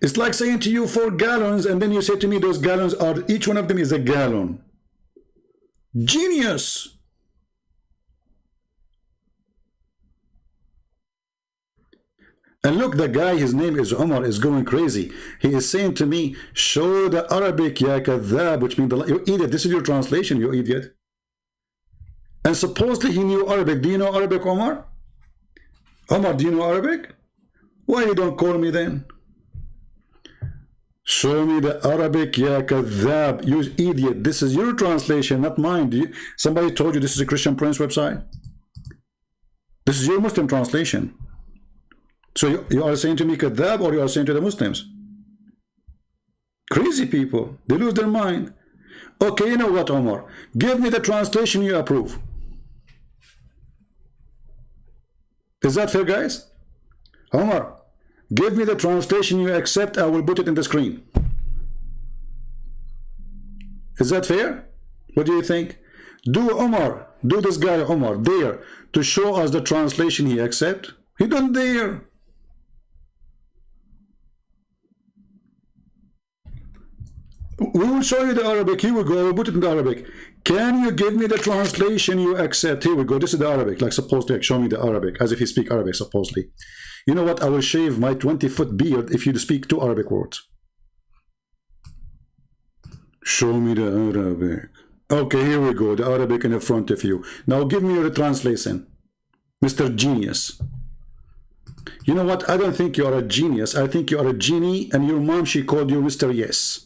A: It's like saying to you 4 gallons, and then you say to me those gallons are, each one of them is a gallon. Genius. And look, the guy, his name is Umar, is going crazy. He is saying to me, show the Arabic, ya kadhab, which means, you idiot, this is your translation, you idiot. And supposedly he knew Arabic. Do you know Arabic, Umar? Umar, do you know Arabic? Why you don't call me then? Show me the Arabic, ya kadhab, you idiot. This is your translation, not mine. Somebody told you this is a Christian Prince website? This is your Muslim translation. So you are saying to me kadhab, or you are saying to the Muslims? Crazy people, they lose their mind. Okay, you know what, Omar? Give me the translation you approve. Is that fair, guys? Omar, give me the translation you accept, I will put it in the screen. Is that fair? What do you think? Do Omar, do this guy Omar dare to show us the translation he accept? He don't dare. We will show you the Arabic. Here we go. I will put it in the Arabic. Can you give me the translation you accept? Here we go. This is the Arabic. Like supposedly, like, show me the Arabic. As if he speak Arabic, supposedly. You know what? I will shave my 20-foot beard if you speak 2 Arabic words. Show me the Arabic. Okay, here we go. The Arabic in front of you. Now give me your translation. Mr. Genius. You know what? I don't think you are a genius. I think you are a genie, and your mom, she called you Mr. Yes.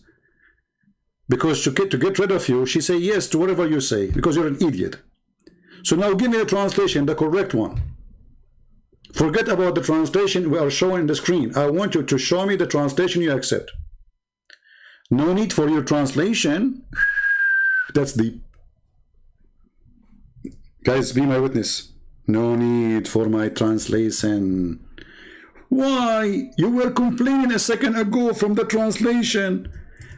A: Because to get rid of you, she say yes to whatever you say, because you're an idiot. So now give me the translation, the correct one. Forget about the translation we are showing on the screen. I want you to show me the translation you accept. No need for your translation. That's deep. Guys, be my witness. No need for my translation. Why? You were complaining a second ago from the translation.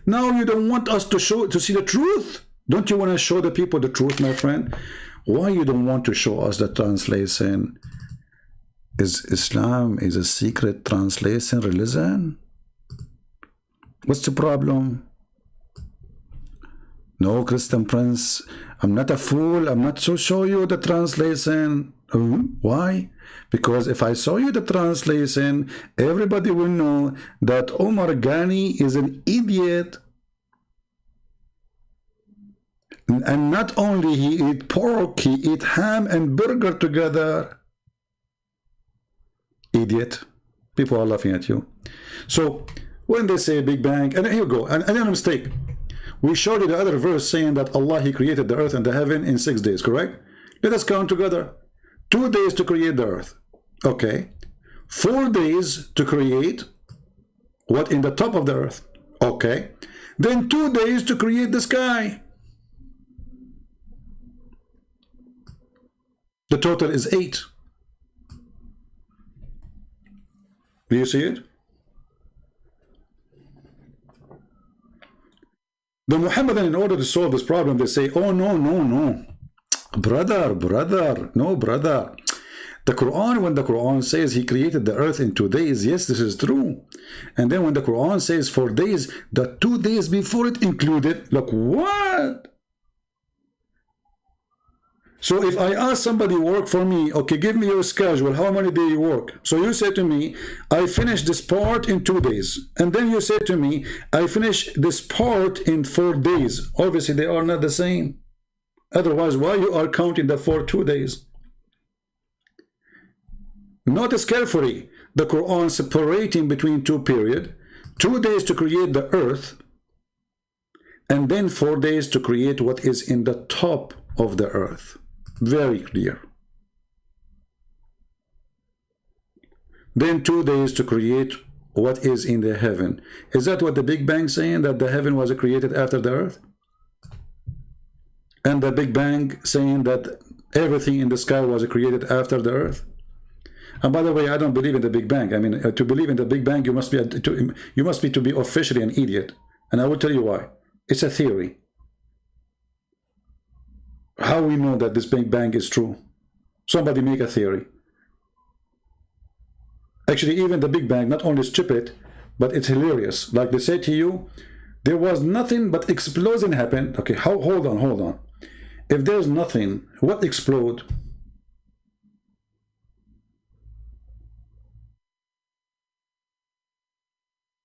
A: Now you don't want us to see the truth? Don't you want to show the people the truth, my friend? Why you don't want to show us the translation? Is Islam is a secret translation religion? What's the problem? No, Christian Prince, I'm not a fool. I'm not to show you the translation. Why? Because if I show you the translation, everybody will know that Omar Ghani is an idiot. And not only he eat pork, he eat ham and burger together. Idiot. People are laughing at you. So when they say Big Bang, and here we go, and a mistake. We showed you the other verse saying that Allah, he created the earth and the heaven in 6 days, correct? Let us count together. 2 days to create the earth. Okay. 4 days to create what in the top of the earth. Okay. Then 2 days to create the sky. The total is 8. Do you see it? The Muhammadan, in order to solve this problem, they say, oh, no, no, no. Brother, no, brother. The Quran, when the Quran says he created the earth in 2 days, yes, this is true. And then when the Quran says 4 days, the 2 days before it included, look, what? So if I ask somebody work for me, okay, give me your schedule, how many days you work? So you say to me, I finish this part in 2 days. And then you say to me, I finish this part in 4 days. Obviously, they are not the same. Otherwise, why you are counting that for 2 days? Notice carefully, the Quran separating between 2 periods, 2 days to create the earth, and then 4 days to create what is in the top of the earth. Very clear. Then 2 days to create what is in the heaven. Is that what the Big Bang saying, that the heaven was created after the earth? And the Big Bang saying that everything in the sky was created after the earth? And by the way, I don't believe in the Big Bang. I mean, to believe in the Big Bang, you must be to be officially an idiot. And I will tell you why. It's a theory. How we know that this Big Bang is true? Somebody make a theory. Actually, even the Big Bang not only stupid, but it's hilarious. Like they say to you, there was nothing but explosion happened. Okay, hold on. If there's nothing, what explode?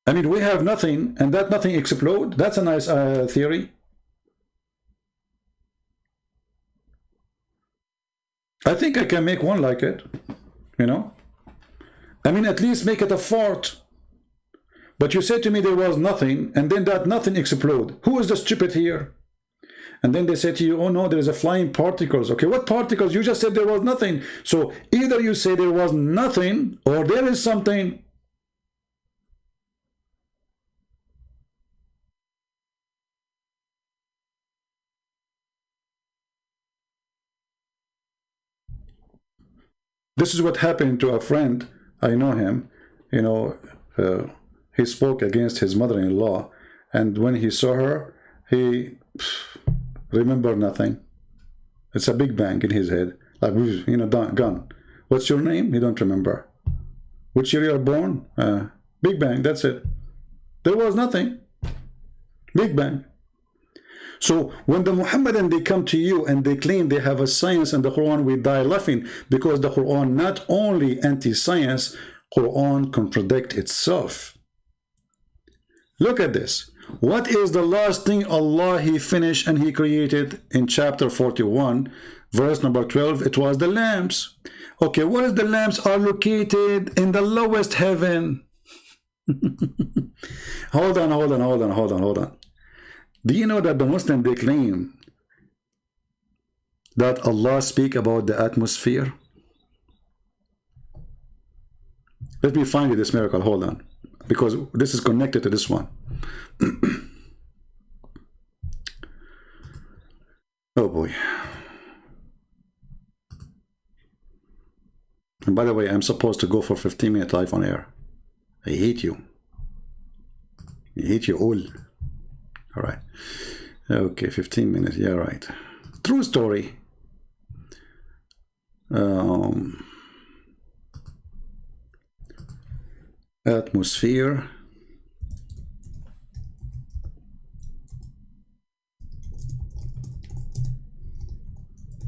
A: I mean, we have nothing, and that nothing explode. That's a nice theory. I think I can make one like it, you know. I mean, at least make it a fart. But you said to me there was nothing, and then that nothing explode. Who is the stupid here? And then they say to you, oh no, there is a flying particles. Okay, what particles? You just said there was nothing. So either you say there was nothing, or there is something. This is what happened to a friend. I know him. You know, he spoke against his mother-in-law, and when he saw her, he remembered nothing. It's a Big Bang in his head, like, you know, gone. What's your name? He don't remember. Which year you are born? Big Bang. That's it. There was nothing. Big Bang. So when the Muhammadan, they come to you and they claim they have a science and the Quran, we die laughing, because the Quran not only anti-science, Quran contradict itself. Look at this. What is the last thing Allah He finished and He created in chapter 41, verse number 12? It was the lamps. Okay, what is the lamps are located in the lowest heaven? Hold on. Do you know that the Muslim, they claim that Allah speak about the atmosphere? Let me find you this miracle. Hold on, because this is connected to this one. Oh boy. And by the way, I'm supposed to go for 15-minute live on air. I hate you. I hate you all. All right. Okay, 15 minutes. Yeah, right. True story. Atmosphere.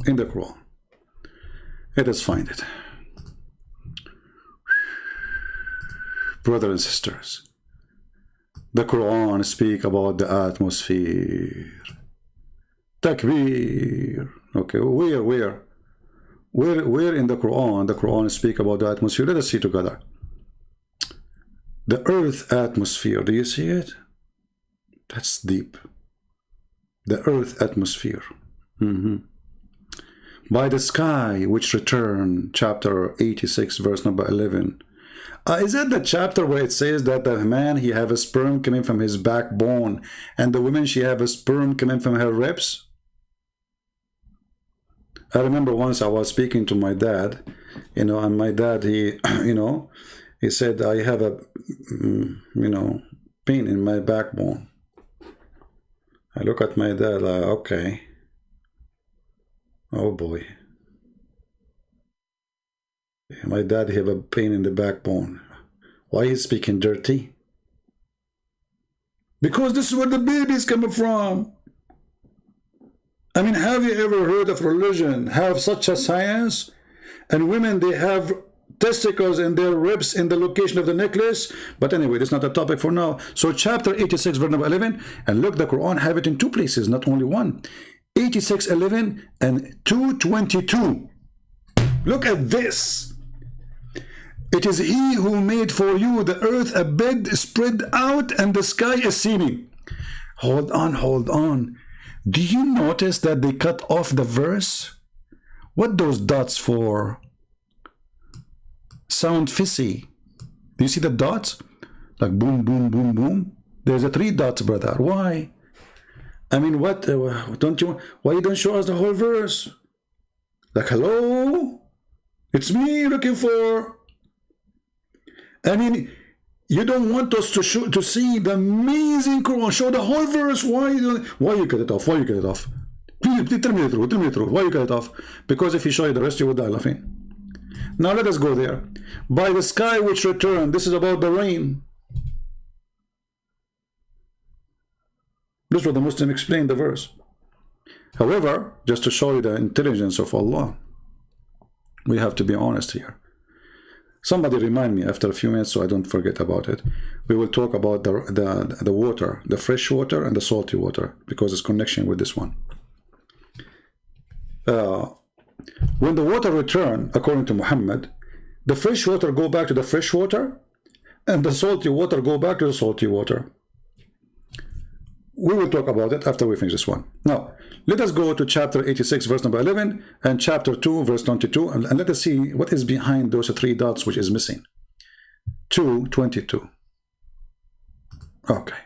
A: In the Quran. Let us find it. Brothers and sisters, the Quran speak about the atmosphere. Takbir. Okay, where in the Quran speak about the atmosphere? Let us see together. The earth atmosphere, do you see it? That's deep. The earth atmosphere. By the sky which return, chapter 86, verse number 11. Is that the chapter where it says that the man, he have a sperm coming from his backbone, and the woman, she have a sperm coming from her ribs? I remember once I was speaking to my dad, you know, and my dad, he, you know, he said, I have a, you know, pain in my backbone. I look at my dad like, okay. Oh boy. My dad have a pain in the backbone. Why is speaking dirty? Because this is where the baby's coming from. I mean, have you ever heard of religion have such a science? And women, they have testicles in their ribs in the location of the necklace. But anyway, that's not the topic for now. So chapter 86, verse number 11, and look, the Quran have it in two places, not only one. 86:11 and 2:22. Look at this. It is he who made for you the earth a bed spread out and the sky a ceiling. Hold on, hold on. Do you notice that they cut off the verse? What those dots for? Sound fishy. Do you see the dots? Like boom, boom, boom, boom. There's a 3 dots, brother. Why? I mean, what? Why you don't show us the whole verse? Like, hello? It's me looking for. I mean, you don't want us to see the amazing Quran. Show the whole verse. Why you cut it off? Why you cut it off? Please tell me the truth. Tell me the truth. Why you cut it off? Because if you show you the rest, you will die laughing. Now let us go there. By the sky which returned. This is about the rain. This is what the Muslim explained the verse. However, just to show you the intelligence of Allah, we have to be honest here. Somebody remind me after a few minutes so I don't forget about it. We will talk about the water, the fresh water and the salty water, because it's connection with this one. When the water return, according to Muhammad, the fresh water go back to the fresh water and the salty water go back to the salty water. We will talk about it after we finish this one. Now, let us go to chapter 86, verse number 11, and chapter 2, verse 22, and let us see what is behind those 3 dots which is missing. 2:22. Okay.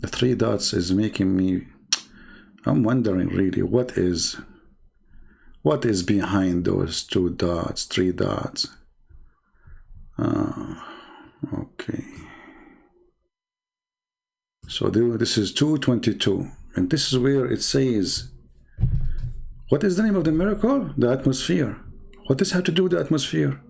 A: The 3 dots is making me... I'm wondering really what is behind those 2 dots, 3 dots. Okay. So this is 2:22, and this is where it says, what is the name of the miracle? The atmosphere. What does this have to do with the atmosphere?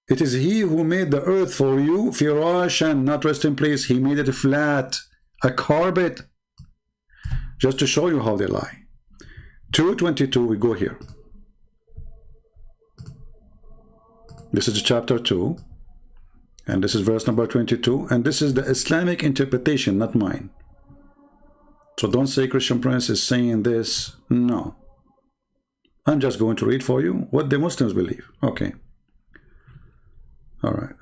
A: It is he who made the earth for you, firashan, not resting place. He made it flat, a carpet. Just to show you how they lie. 2:22, we go here. This is chapter 2. And this is verse number 22. And this is the Islamic interpretation, not mine. So don't say Christian Prince is saying this. No. I'm just going to read for you what the Muslims believe. Okay. All right.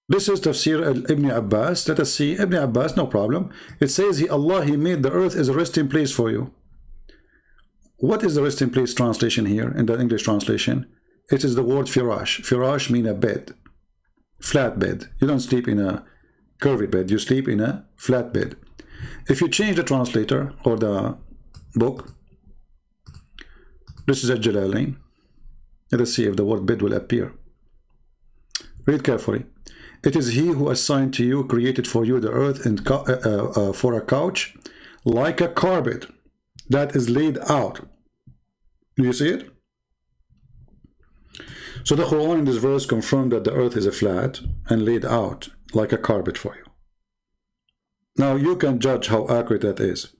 A: This is Tafsir Ibn Abbas. Let us see. Ibn Abbas, no problem. It says, Allah, He made the earth as a resting place for you. What is the resting place translation here in the English translation? It is the word firash. Firash means a bed, flat bed. You don't sleep in a curvy bed. You sleep in a flat bed. If you change the translator or the book, this is a Jalalain. Let us see if the word bed will appear. Read carefully. It is he who assigned to you, created for you the earth and for a couch, like a carpet that is laid out. Do you see it? So the Quran in this verse confirmed that the earth is a flat and laid out like a carpet for you. Now you can judge how accurate that is.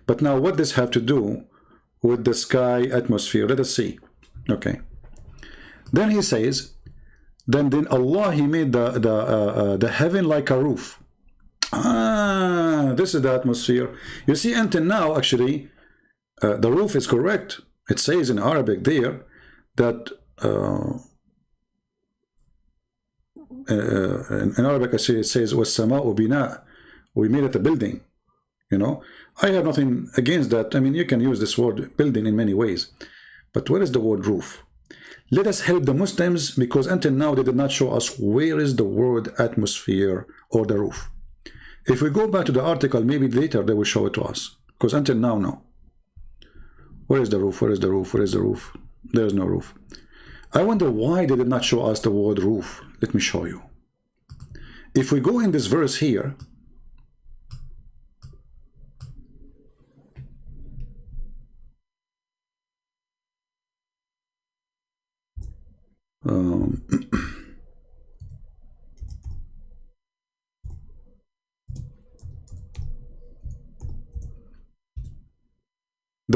A: But now what does this have to do with the sky atmosphere? Let us see. Okay. Then he says, then Allah, He made the heaven like a roof. This is the atmosphere. You see, until now, actually, the roof is correct. It says in Arabic there that in Arabic it says وَالسَّمَاءُ بِنَاء. We made it a building. You know, I have nothing against that. I mean, you can use this word building in many ways. But where is the word roof? Let us help the Muslims, because until now they did not show us where is the word atmosphere or the roof. If we go back to the article, maybe later they will show it to us. Because until now, no. Where is the roof? Where is the roof? Where is the roof? There is no roof. I wonder why they did not show us the word roof. Let me show you. If we go in this verse here,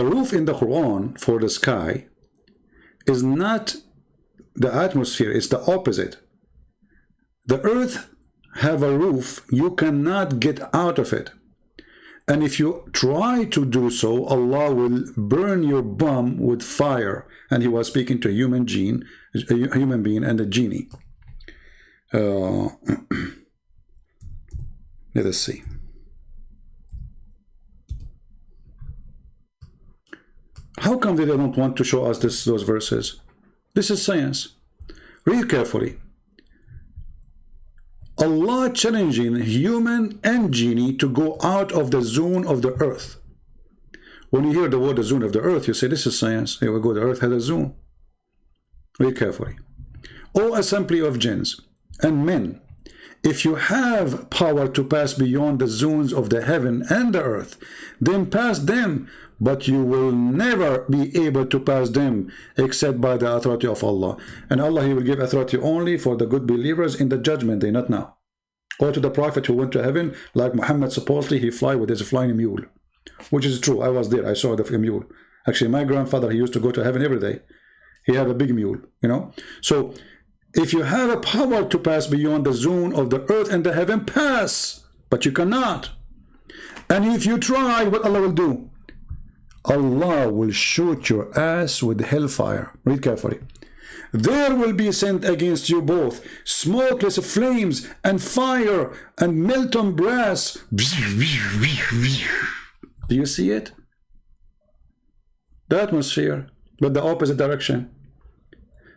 A: the roof in the Quran for the sky is not the atmosphere, it's the opposite. The earth have a roof, you cannot get out of it. And if you try to do so, Allah will burn your bum with fire. And he was speaking to a human being and a genie. Let us see. How come they don't want to show us those verses? This is science. Read carefully. Allah challenging human and genie to go out of the zone of the earth. When you hear the word the zone of the earth, you say this is science. Here we go, the earth has a zone. Read carefully. O assembly of jinns and men, if you have power to pass beyond the zones of the heaven and the earth, then pass them, but you will never be able to pass them except by the authority of Allah. And Allah, he will give authority only for the good believers in the judgment day, not now. Or to the prophet who went to heaven, like Muhammad, supposedly he fly with his flying mule, which is true. I was there, I saw the mule. Actually, my grandfather, he used to go to heaven every day. He had a big mule, you know. So if you have a power to pass beyond the zone of the earth and the heaven, pass, but you cannot. And if you try, what Allah will do? Allah will shoot your ass with hellfire. Read carefully. There will be sent against you both smokeless flames and fire and molten brass. Do you see it? The atmosphere, but the opposite direction.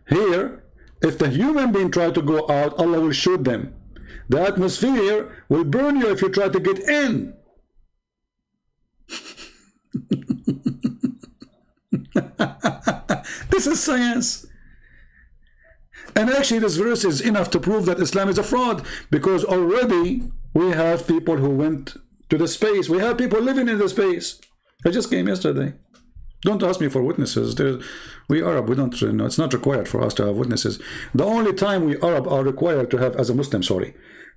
A: Here, if the human being try to go out, Allah will shoot them. The atmosphere will burn you if you try to get in. This is science. And actually this verse is enough to prove that Islam is a fraud, because already we have people who went to the space. We have people living in the space. I just came yesterday. Don't ask me for witnesses. We Arab, we don't, you know, it's not required for us to have witnesses. The only time we Arab are required to have, as a Muslim, sorry,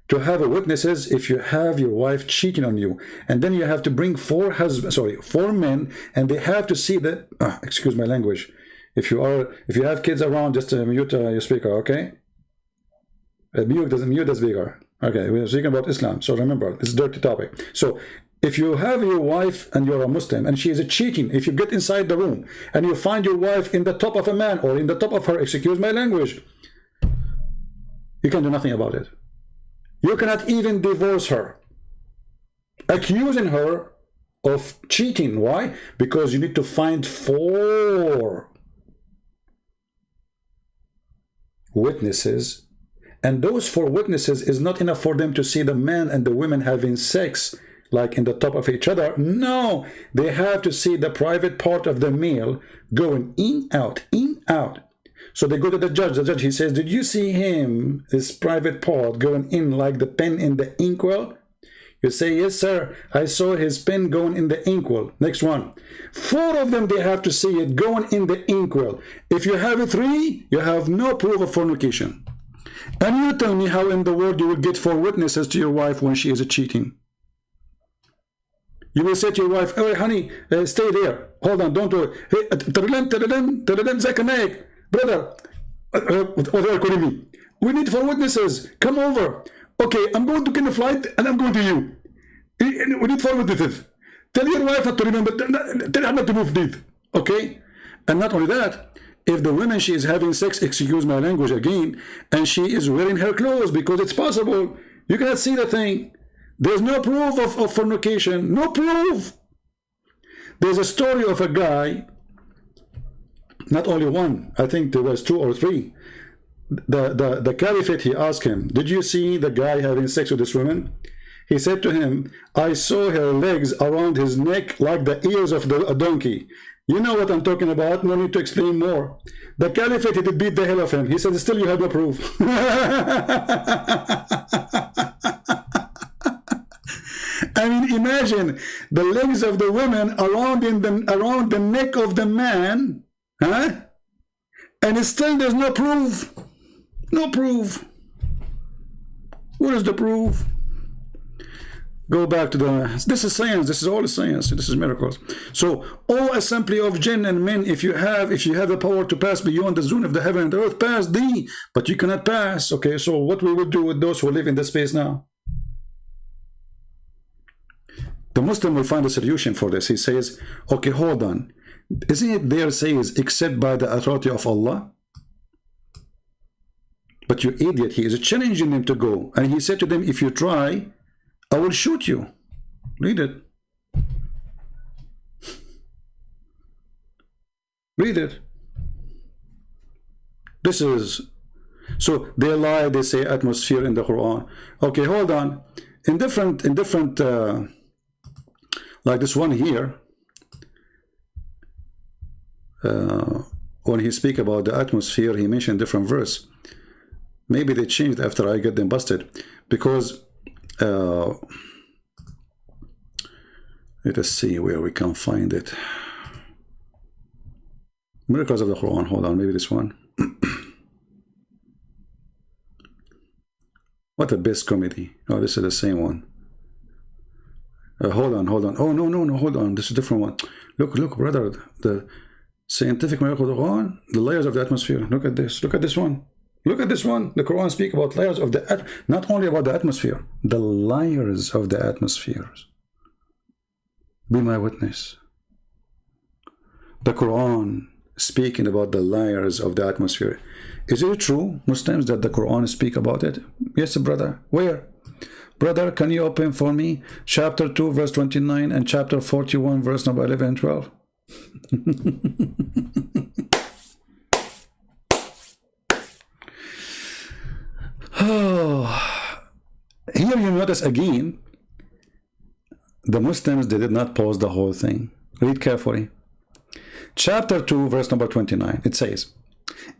A: to have a witness is if you have your wife cheating on you, and then you have to bring four men, and they have to see that. Excuse my language. If you have kids around, just mute your speaker, okay? Mute the speaker. Okay, we're speaking about Islam, so remember, this is a dirty topic. So if you have your wife and you're a Muslim and she is cheating, if you get inside the room and you find your wife in the top of a man or in the top of her, excuse my language, you can do nothing about it. You cannot even divorce her, accusing her of cheating. Why? Because you need to find 4 witnesses, and those 4 witnesses is not enough for them to see the man and the women having sex like in the top of each other. No, they have to see the private part of the male going in, out, in, out. So they go to the judge. The judge, he says, did you see him, his private part, going in like the pen in the inkwell? You say, yes, sir, I saw his pen going in the inkwell. Next one. 4 of them, they have to see it going in the inkwell. If you have 3, you have no proof of fornication. And you tell me how in the world you will get 4 witnesses to your wife when she is cheating. You will say to your wife, hey, honey, stay there. Hold on, don't do it. Hey, Zakir Naik. Brother, what are you calling me? We need 4 witnesses. Come over. Okay, I'm going to get a flight and I'm going to you. We need 4 witnesses. Tell your wife not to remember. Tell her not to move this. Okay? And not only that, if the woman, she is having sex, excuse my language again, and she is wearing her clothes, because it's possible, you cannot see the thing. There's no proof of fornication. No proof. There's a story of a guy, not only one, I think there was 2 or 3. The caliphate, he asked him, did you see the guy having sex with this woman? He said to him, I saw her legs around his neck like the ears of a donkey. You know what I'm talking about, no need to explain more. The caliphate, he did beat the hell of him. He said, still you have no proof. I mean, imagine the legs of the woman around the neck of the man, huh? And still there's no proof. No proof. What is the proof? Go back to the, this is science, this is all science, this is miracles. So, O assembly of jinn and men, if you have the power to pass beyond the zone of the heaven and the earth, pass thee, but you cannot pass. Okay, so what we will do with those who live in this space now? The Muslim will find a solution for this. He says, okay, hold on. Isn't it there says, except by the authority of Allah? But you idiot, he is challenging them to go. And he said to them, if you try, I will shoot you. Read it. Read it. This is, so they lie, they say atmosphere in the Quran. Okay, hold on. In different, like this one here, when he speak about the atmosphere, he mentioned different verse. Maybe they changed after I get them busted, because let us see where we can find it. Miracles of the Quran. Hold on, maybe this one. What a best comedy. Oh, this is the same one. Hold on. Oh, no, hold on. This is a different one. Look, brother. The scientific miracle of the Quran, the layers of the atmosphere. Look at this. Look at this one. Look at this one. The Quran speaks about layers of the, not only about the atmosphere, the layers of the atmospheres. Be my witness. The Quran speaking about the layers of the atmosphere. Is it true, Muslims, that the Quran speak about it? Yes, brother. Where? Brother, can you open for me chapter 2, verse 29 and chapter 41, verse number 11 and 12? Oh. Here you notice again, the Muslims, they did not pause the whole thing. Read carefully. Chapter 2, verse number 29, it says,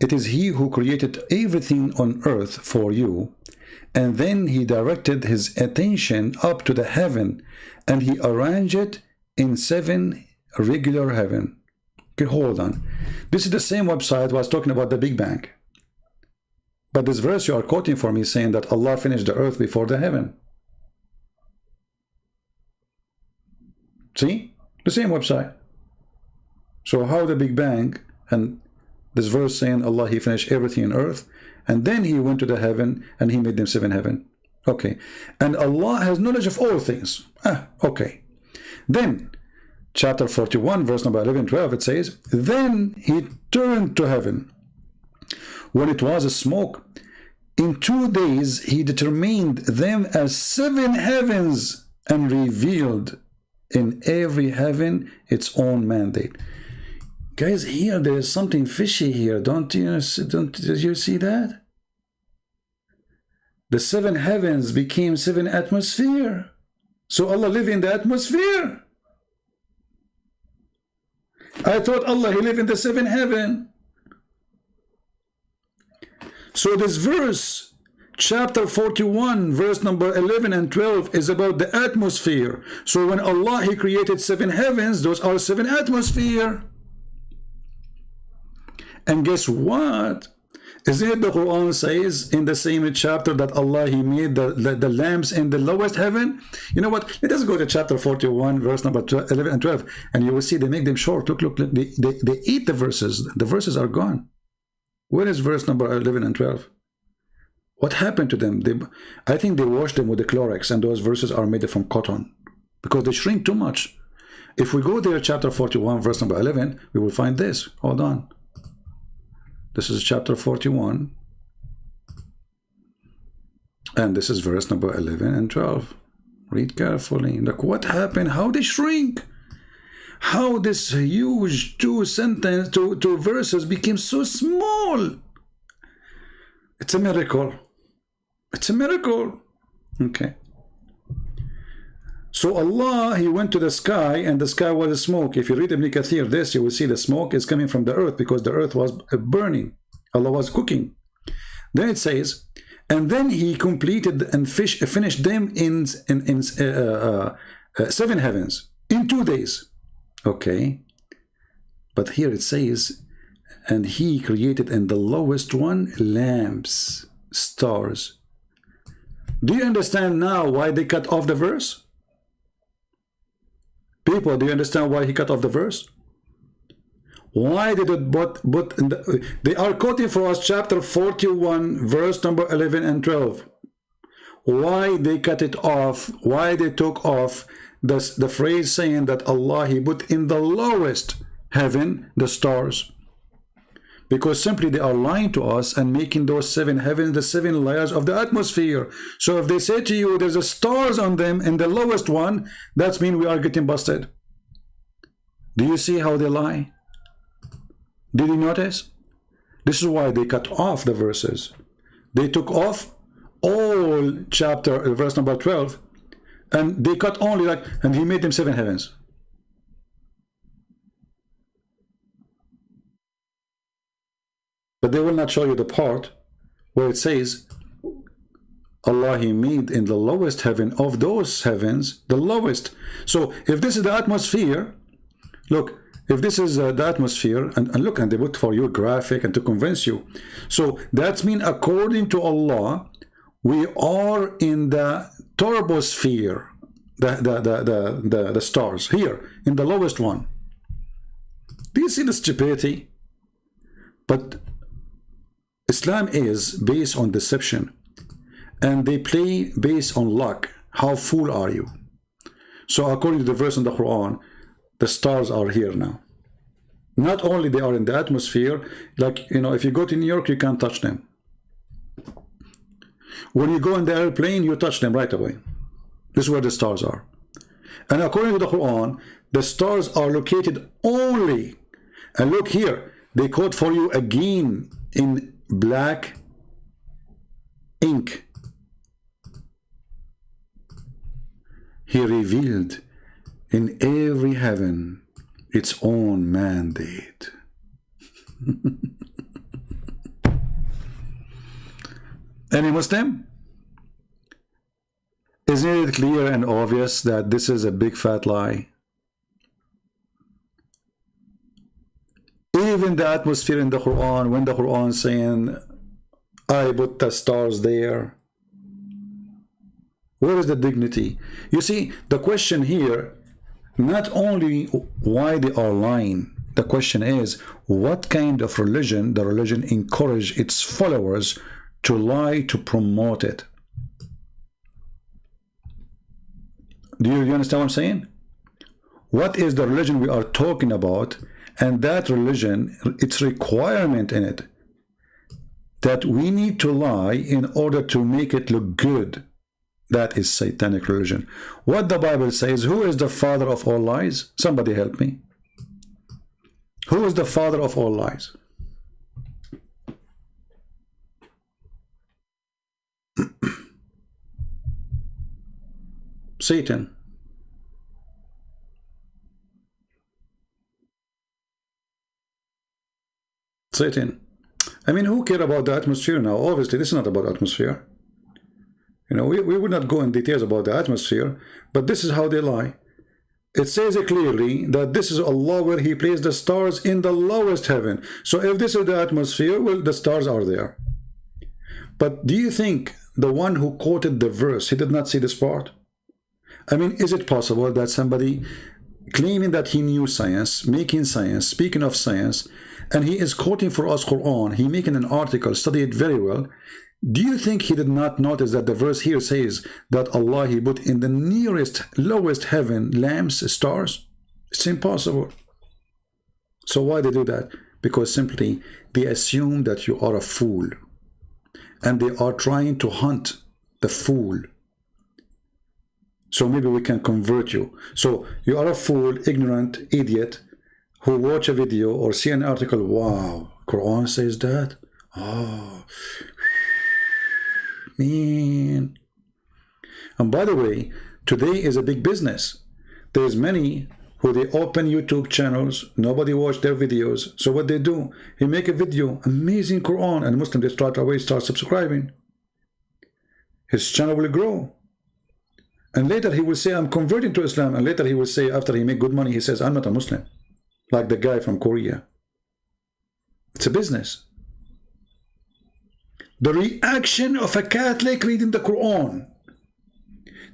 A: it is he who created everything on earth for you, and then he directed his attention up to the heaven, and he arranged it in 7 regular heaven. Okay, hold on. This is the same website was talking about the Big Bang. But this verse you are quoting for me saying that Allah finished the earth before the heaven. See? The same website. So how the Big Bang and this verse saying Allah, he finished everything on earth, and then he went to the heaven and he made them 7 heaven. Okay. And Allah has knowledge of all things. Okay. Then chapter 41, verse number 11, 12, it says, then he turned to heaven when it was a smoke. In 2 days he determined them as 7 heavens and revealed in every heaven its own mandate. Guys, here there is something fishy here. Did you see that? The 7 heavens became 7 atmosphere. So Allah live in the atmosphere. I thought Allah, he live in the 7 heaven. So this verse, chapter 41, verse number 11 and 12 is about the atmosphere. So when Allah, he created 7 heavens, those are 7 atmosphere. And guess what? Isn't it the Quran says in the same chapter that Allah, he made the lamps in the lowest heaven? You know what? Let us go to chapter 41, verse number 11 and 12, and you will see they make them short. Look, they eat the verses. The verses are gone. Where is verse number 11 and 12? What happened to them? I think they washed them with the Clorox, and those verses are made from cotton because they shrink too much. If we go there, chapter 41, verse number 11, we will find this. Hold on. This is chapter 41. And this is verse number 11 and 12. Read carefully. Look what happened. How they shrink. How this huge 2 verses became so small. It's a miracle. It's a miracle. Okay. So Allah, he went to the sky, and the sky was smoke. If you read Ibn Kathir this, you will see the smoke is coming from the earth because the earth was burning. Allah was cooking. Then it says, and then he completed and finished them in 7 heavens in 2 days. Okay. But here it says, and he created in the lowest one lamps, stars. Do you understand now why they cut off the verse? People, do you understand why he cut off the verse? Why did it but in they are quoting for us chapter 41 verse number 11 and 12. Why they cut it off? Why they took off the phrase saying that Allah, he put in the lowest heaven the stars? Because simply they are lying to us and making those 7 heavens the 7 layers of the atmosphere. So if they say to you there's a stars on them in the lowest one, that's mean we are getting busted. Do you see how they lie? Did you notice? This is why they cut off the verses. They took off all chapter verse number 12, and they cut only like, and he made them 7 heavens. But they will not show you the part where it says Allah, he made in the lowest heaven of those heavens, the lowest. So if this is the atmosphere, look, if this is the atmosphere, and look, and they put for you graphic and to convince you. So that's mean according to Allah, we are in the turbosphere, the stars here in the lowest one. Do you see the stupidity? But Islam is based on deception, and they play based on luck. How fool are you? So according to the verse in the Quran, the stars are here now. Not only they are in the atmosphere, like, you know, if you go to New York, you can't touch them. When you go in the airplane, you touch them right away. This is where the stars are. And according to the Quran, the stars are located only, and look here, they quote for you again in black ink. He revealed in every heaven its own mandate. Any Muslim? Isn't it clear and obvious that this is a big fat lie? Even the atmosphere in the Quran, when the Quran is saying, I put the stars there, where is the dignity? You see, the question here, not only why they are lying, the question is, what kind of religion the religion encourage its followers to lie to promote it? Do you understand what I'm saying? What is the religion we are talking about? And that religion, its requirement in it, that we need to lie in order to make it look good. That is satanic religion. What the Bible says, who is the father of all lies? Somebody help me. Who is the father of all lies? Satan. Satan. I mean, who cares about the atmosphere now? Obviously, this is not about atmosphere. You know, we would not go in details about the atmosphere, but this is how they lie. It says clearly that this is Allah where He placed the stars in the lowest heaven. So if this is the atmosphere, well, the stars are there. But do you think the one who quoted the verse, he did not see this part? I mean, is it possible that somebody claiming that he knew science, making science, speaking of science, and he is quoting for us Quran, he making an article, study it very well, do you think he did not notice that the verse here says that Allah, he put in the nearest, lowest heaven lamps, stars? It's impossible. So why they do that? Because simply they assume that you are a fool, and they are trying to hunt the fool. So maybe we can convert you. So you are a fool, ignorant, idiot, who watch a video or see an article. Wow, Quran says that? Oh, man. And by the way, today is a big business. There's many who they open YouTube channels, nobody watch their videos. So what they do, he make a video, amazing Quran, and Muslims, they start subscribing. His channel will grow. And later he will say, I'm converting to Islam. And later he will say, after he make good money, he says, I'm not a Muslim. Like the guy from Korea. It's a business. The reaction of a Catholic reading the Quran.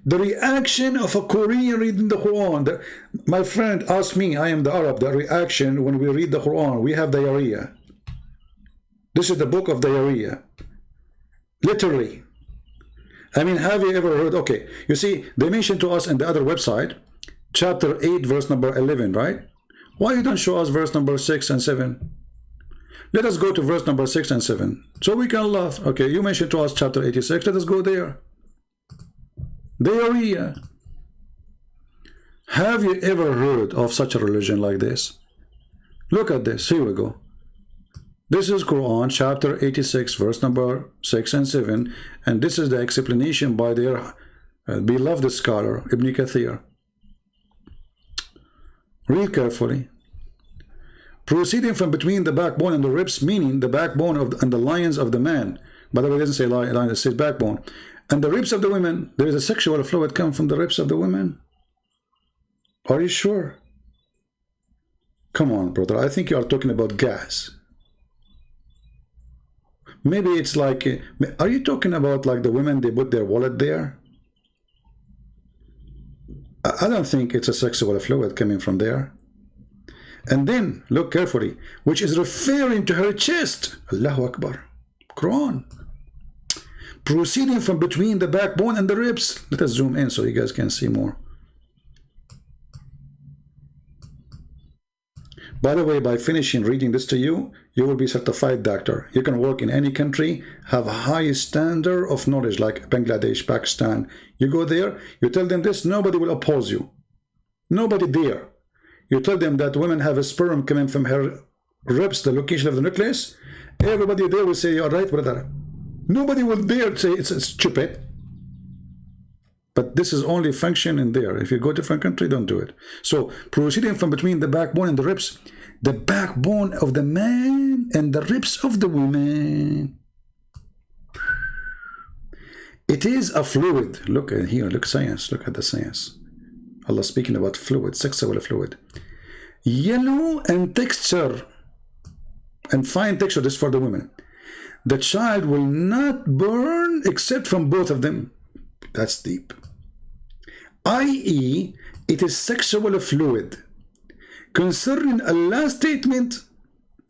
A: The reaction of a Korean reading the Quran. My friend asked me, I am the Arab, the reaction when we read the Quran, we have diarrhea. This is the book of diarrhea. Literally. I mean, have you ever heard, okay, you see, they mentioned to us in the other website, chapter 8, verse number 11, right? Why you don't show us verse number 6 and 7? Let us go to verse number 6 and 7, so we can laugh. Okay, you mentioned to us chapter 86, let us go there. Diarrhea. Have you ever heard of such a religion like this? Look at this, here we go. This is Quran chapter 86 verse number 6 and 7, and this is the explanation by their beloved scholar Ibn Kathir. Read carefully. Proceeding from between the backbone and the ribs, meaning the backbone of and the lions of the man. By the way, it doesn't say lion, it says backbone. And the ribs of the women. There is a sexual fluid come from the ribs of the women. Are you sure? Come on, brother. I think you are talking about gas. Maybe it's like, are you talking about like the women, they put their wallet there? I don't think it's a sexual fluid coming from there. And then, look carefully, which is referring to her chest. Allahu Akbar. Quran. Proceeding from between the backbone and the ribs. Let us zoom in so you guys can see more. By the way, by finishing reading this to you, you will be certified doctor. You can work in any country, have a high standard of knowledge like Bangladesh, Pakistan. You go there, you tell them this, nobody will oppose you. Nobody dare. You tell them that women have a sperm coming from her ribs, the location of the nucleus. Everybody there will say, you're right, brother. Nobody will dare say it's stupid. But this is only function in there. If you go to a different country, don't do it. So, proceeding from between the backbone and the ribs, the backbone of the man and the ribs of the woman. It is a fluid. Look at here, look science, look at the science. Allah speaking about fluid, sexual fluid. Yellow and texture, and fine texture, this for the women. The child will not burn except from both of them. That's deep. I.e., it is sexual fluid. Concerning Allah's statement,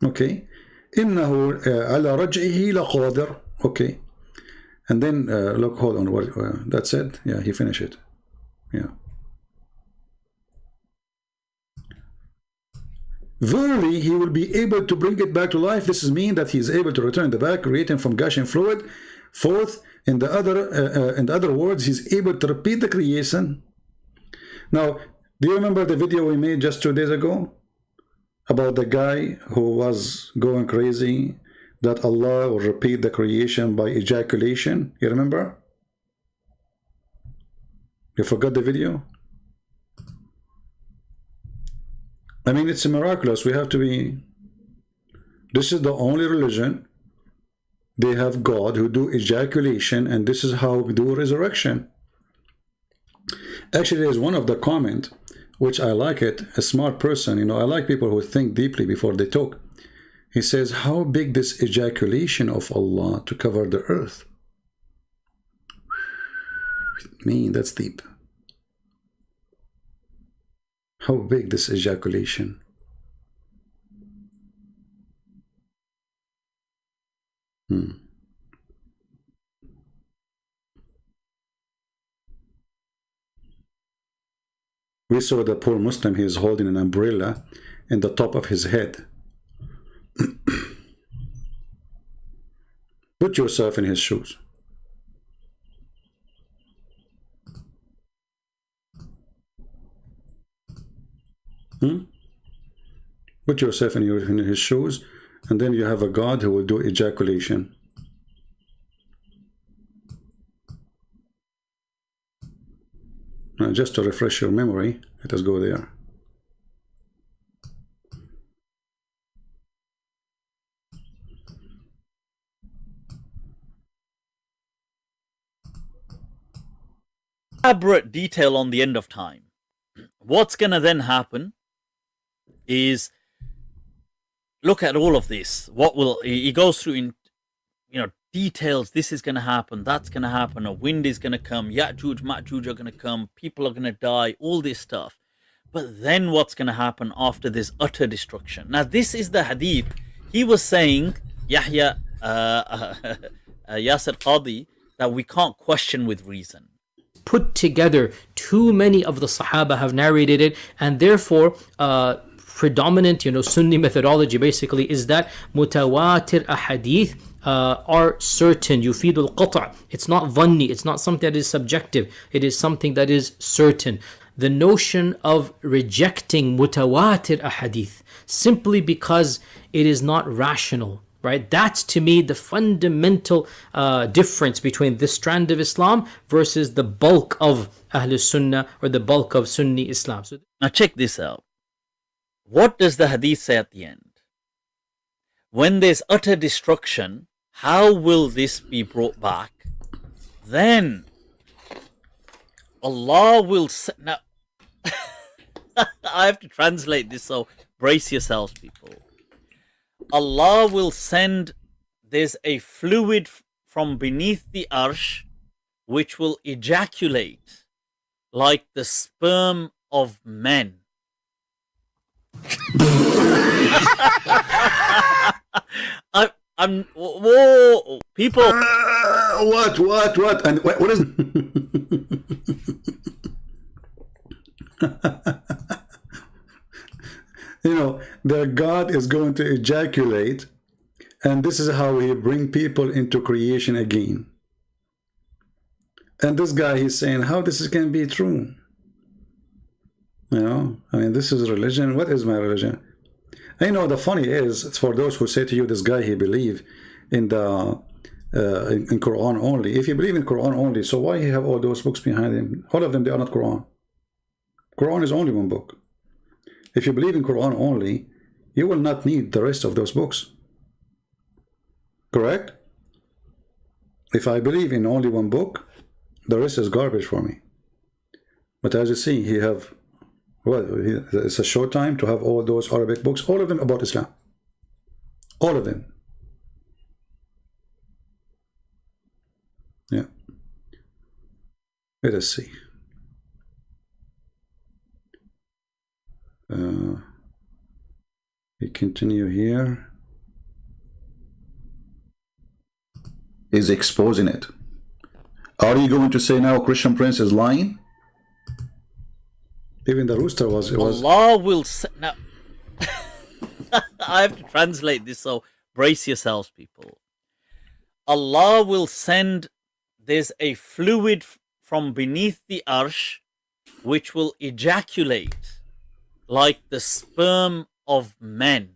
A: okay, إنه على رجعه لقادر, okay, and then look, hold on, what that's it. Yeah, he finished it. Yeah. Verily, he will be able to bring it back to life. This is mean that he is able to return the back, creating from gushing fluid. Fourth, in the other words, he's able to repeat the creation. Now, do you remember the video we made just 2 days ago about the guy who was going crazy that Allah will repeat the creation by ejaculation? You remember? You forgot the video? I mean, it's miraculous. We have to be... This is the only religion. They have God who do ejaculation, and this is how we do resurrection. Actually, there's one of the comment, which I like it, a smart person, you know, I like people who think deeply before they talk. He says, how big this ejaculation of Allah to cover the earth? Man, that's deep. How big this ejaculation? We saw the poor Muslim, he is holding an umbrella in the top of his head. Put yourself in his shoes. Put yourself in his shoes, and then you have a God who will do ejaculation. Now, just to refresh your memory, let us go there.
D: Elaborate detail on the end of time. What's gonna then happen is, look at all of this. What will he goes through in details. This is going to happen, that's going to happen, a wind is going to come, Ya'juj, Ma'juj are going to come, people are going to die, all this stuff. But then what's going to happen after this utter destruction? Now, this is the hadith. He was saying, Yahya Yasir Qadi, that we can't question with reason.
E: Put together, too many of the Sahaba have narrated it, and therefore predominant, Sunni methodology basically is that mutawatir ahadith are certain. Yufidul qata'. It's not dhanni. It's not something that is subjective. It is something that is certain. The notion of rejecting mutawatir ahadith simply because it is not rational, right? That's to me the fundamental difference between this strand of Islam versus the bulk of Ahlul Sunnah or the bulk of Sunni Islam. So
D: now check this out. What does the hadith say at the end? When there's utter destruction, how will this be brought back? Then Allah will say, now I have to translate this, so brace yourselves, people. Allah will send, there's a fluid from beneath the arsh which will ejaculate like the sperm of men. Whoa, people.
A: What? And what is? Their God is going to ejaculate, and this is how he bring people into creation again. And this guy, he's saying, how this can be true? This is religion. What is my religion? The funny is, it's for those who say to you, this guy, he believe in the in Quran only. If you believe in Quran only, so why he have all those books behind him? All of them, they are not Quran. Quran is only one book. If you believe in Quran only, you will not need the rest of those books. Correct? If I believe in only one book, the rest is garbage for me. But as you see, he have, it's a short time to have all those Arabic books, all of them about Islam. All of them. Yeah. Let us see. We continue here. Is exposing it. Are you going to say now Christian Prince is lying? Even the rooster was.
D: Allah will say, now. I have to translate this, so brace yourselves, people. Allah will send. There's a fluid from beneath the arsh which will ejaculate like the sperm of men.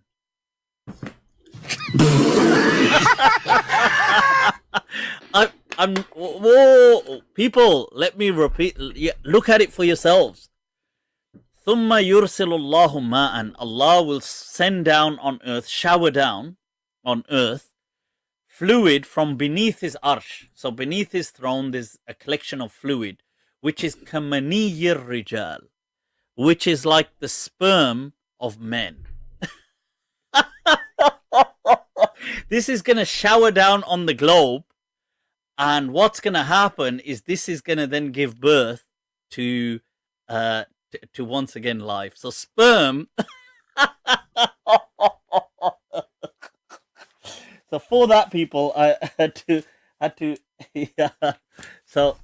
D: Whoa, people, let me repeat. Look at it for yourselves. ثُمَّ يُرْسِلُ اللَّهُ مَاءً. Allah will send down on earth, shower down on earth, fluid from beneath his arsh. So beneath his throne, there's a collection of fluid, which is كَمَنِيِّ الرِّجَالِ, which is like the sperm of men. This is going to shower down on the globe, and what's going to happen is this is going to then give birth to once again life. So sperm. So for that, people, I had to yeah. So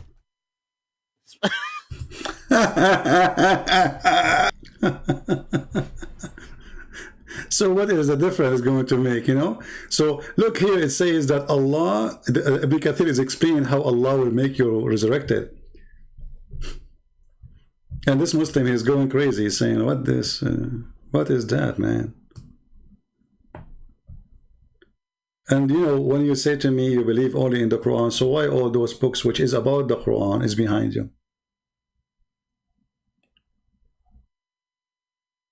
A: so what is the difference going to make, So look here, it says that Allah, Ibn Kathir is explaining how Allah will make you resurrected. And this Muslim is going crazy, saying, what is that, man? And when you say to me you believe only in the Quran, so why all those books which is about the Quran is behind you?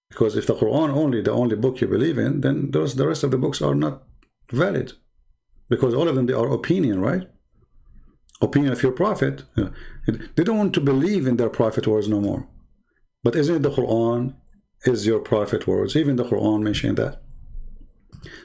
A: Because if the Quran only, the only book you believe in, then the rest of the books are not valid. Because all of them, they are opinion, right? Opinion of your prophet. They don't want to believe in their prophet words no more. But isn't it the Quran is your prophet words? Even the Quran mentioned that.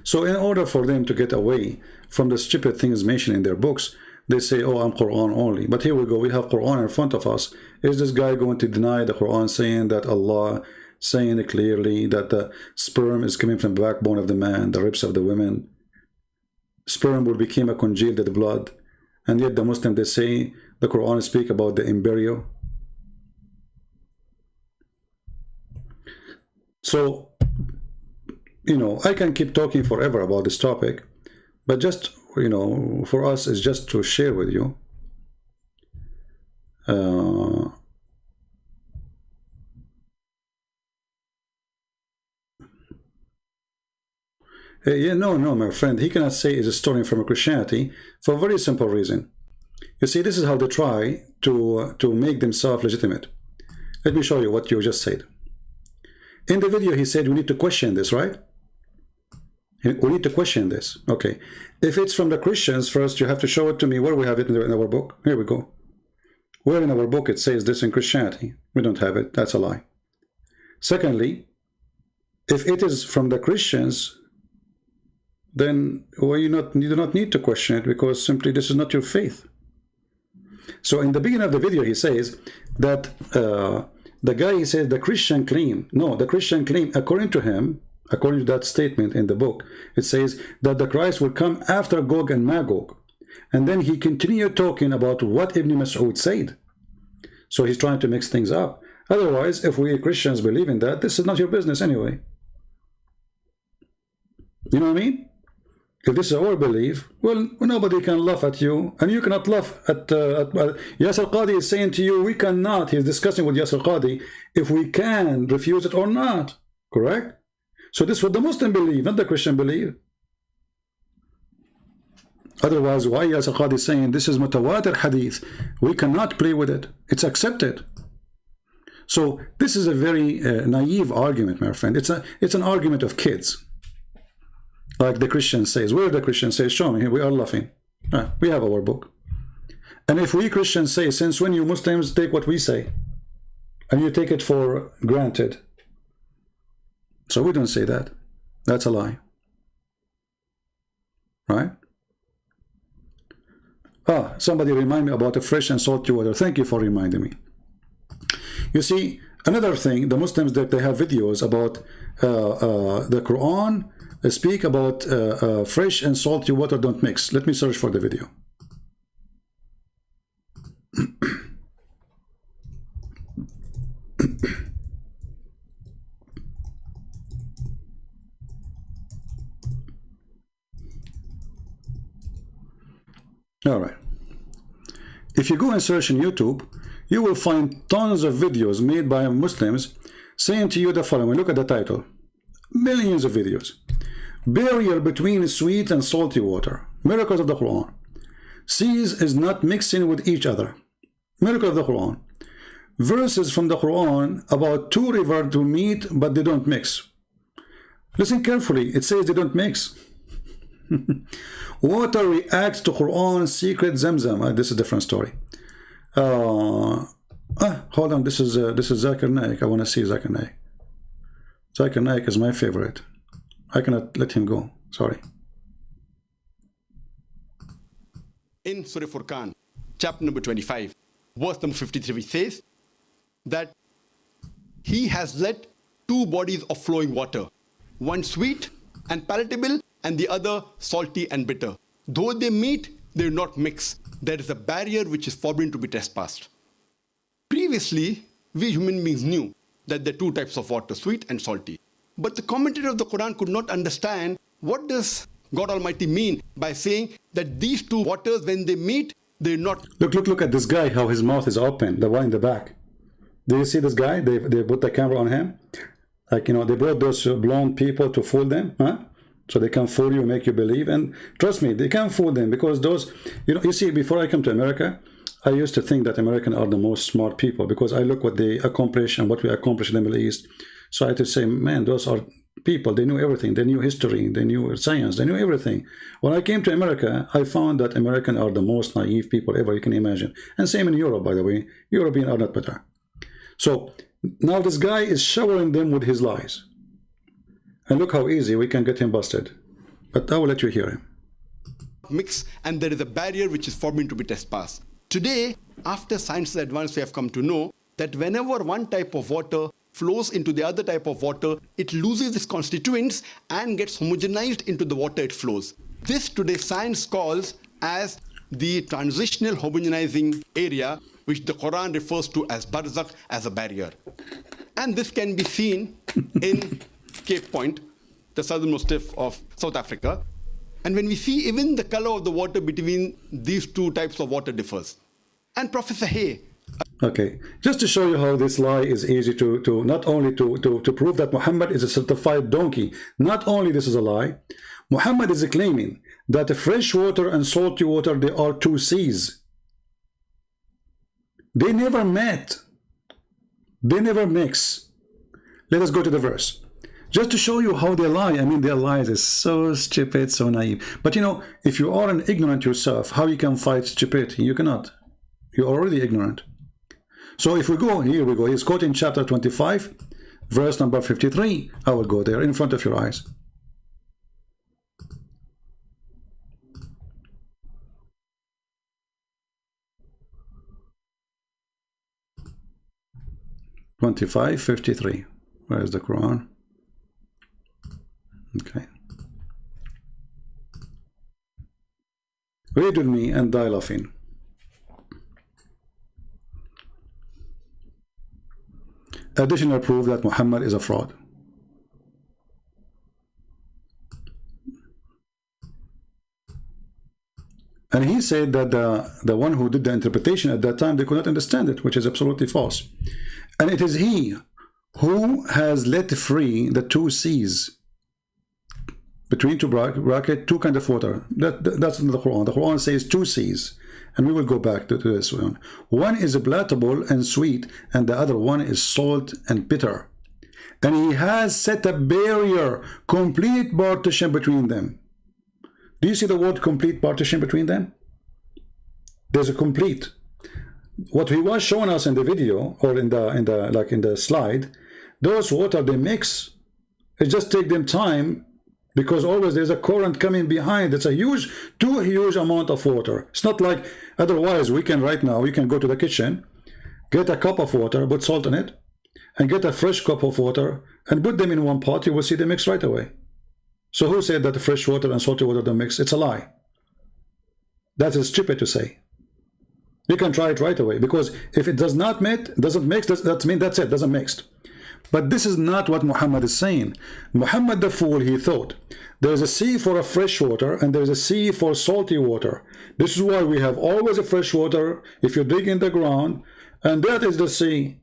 A: So in order for them to get away from the stupid things mentioned in their books, they say, oh, I'm Quran only. But here we go, we have Quran in front of us. Is this guy going to deny the Quran, saying that Allah, saying it clearly that the sperm is coming from the backbone of the man, the ribs of the women? Sperm will become a congealed blood. And yet the Muslim, they say the Quran speak about the embryo. So, you know, I can keep talking forever about this topic, but just, you know, for us is just to share with you. Yeah, no, my friend, he cannot say it's a story from Christianity for a very simple reason. You see, this is how they try to make themselves legitimate. Let me show you what you just said. In the video, he said we need to question this, right? We need to question this. Okay. If it's from the Christians, first you have to show it to me where we have it in our book. Here we go. Where in our book it says this in Christianity? We don't have it. That's a lie. Secondly, if it is from the Christians, then well, you do not need to question it, because simply this is not your faith. So in the beginning of the video, he says that the guy, he says the Christian claim. No, the Christian claim, according to him, according to that statement in the book, it says that the Christ will come after Gog and Magog. And then he continued talking about what Ibn Mas'ud said. So he's trying to mix things up. Otherwise, if we Christians believe in that, this is not your business anyway. You know what I mean? If this is our belief, well, nobody can laugh at you, and you cannot laugh at Yasir Qadi is saying to you, we cannot, he's discussing with Yasir Qadi, if we can refuse it or not, correct? So this is what the Muslim believe, not the Christian believe. Otherwise, why Yasir Qadi is saying this is mutawatir hadith, we cannot play with it, it's accepted. So this is a very naive argument, my friend. It's an argument of kids. Like the Christian says. Where the Christian says, show me, here we are laughing. We have our book. And if we Christians say, since when you Muslims take what we say, and you take it for granted. So we don't say that. That's a lie. Right? Somebody remind me about the fresh and salty water. Thank you for reminding me. You see, another thing, the Muslims, that they have videos about the Quran speak about fresh and salty water don't mix. Let me search for the video. All right. If you go and search on YouTube, you will find tons of videos made by Muslims saying to you the following. Look at the title. Millions of videos. Barrier between sweet and salty water. Miracles of the Quran. Seas is not mixing with each other. Miracle of the Quran. Verses from the Quran about two rivers to meet, but they don't mix. Listen carefully. It says they don't mix. Water reacts to Quran secret Zamzam. This is a different story. Hold on. This is Zakir Naik. I want to see Zakir Naik. Zakir Naik is my favorite. I cannot let him go. Sorry.
F: In Surah Furqan, chapter number 25, verse number 53 says that he has let two bodies of flowing water, one sweet and palatable and the other salty and bitter. Though they meet, they do not mix. There is a barrier which is forbidden to be trespassed. Previously, we human beings knew that there are two types of water, sweet and salty. But the commentator of the Quran could not understand what does God Almighty mean by saying that these two waters, when they meet, they're not.
A: Look at this guy, how his mouth is open, the one in the back. Do you see this guy? They put the camera on him. Like, you know, they brought those blonde people to fool them, huh? So they can fool you, make you believe. And trust me, they can't fool them, because those, you know, you see, before I come to America, I used to think that Americans are the most smart people, because I look what they accomplish and what we accomplish in the Middle East. So I had to say, man, those are people, they knew everything. They knew history, they knew science, they knew everything. When I came to America, I found that Americans are the most naive people ever you can imagine. And same in Europe, by the way. Europeans are not better. So now this guy is showering them with his lies. And look how easy we can get him busted. but I will let you hear him.
F: Mix, and there is a barrier which is forbidden to be trespassed. Today, after science is advanced, we have come to know that whenever one type of water flows into the other type of water, it loses its constituents and gets homogenized into the water it flows. This today science calls as the transitional homogenizing area, which the Quran refers to as barzakh, as a barrier. And this can be seen in Cape Point, the southernmost tip of South Africa. And when we see even the color of the water between these two types of water differs. And Professor Hay.
A: Okay, just to show you how this lie is easy to not only to prove that Muhammad is a certified donkey. Not only this is a lie, Muhammad is claiming that fresh water and salty water, they are two seas. They never met. They never mix. Let us go to the verse. Just to show you how they lie. I mean, their lies is so stupid, so naive. But you know, if you are an ignorant yourself, how you can fight stupidity? You cannot. You're already ignorant. So if we go, here we go. He's quoting chapter 25, verse number 53. I will go there in front of your eyes. (25:53). Where is the Quran? Okay. Read with me and die laughing. Additional proof that Muhammad is a fraud. And he said that the one who did the interpretation at that time, they could not understand it, which is absolutely false. And it is he who has let free the two seas, between two bracket, two kind of water. That's in the Quran. The Quran says two seas. And we will go back to this one. One is palatable and sweet, and the other one is salt and bitter. And he has set a barrier, complete partition between them. Do you see the word complete partition between them? There's a complete. What he was showing us in the video, or in the slide, those water they mix. It just take them time, because always there's a current coming behind. It's a too huge amount of water. It's not like otherwise we can right now, you can go to the kitchen, get a cup of water, put salt in it, and get a fresh cup of water and put them in one pot. You will see them mix right away. So who said that the fresh water and salty water don't mix? It's a lie. That is stupid to say. You can try it right away, because if it doesn't mix, that means that's it, doesn't mix. But this is not what Muhammad is saying. Muhammad the fool, he thought there is a sea for a fresh water and there is a sea for salty water. This is why we have always a fresh water if you dig in the ground, and that is the sea.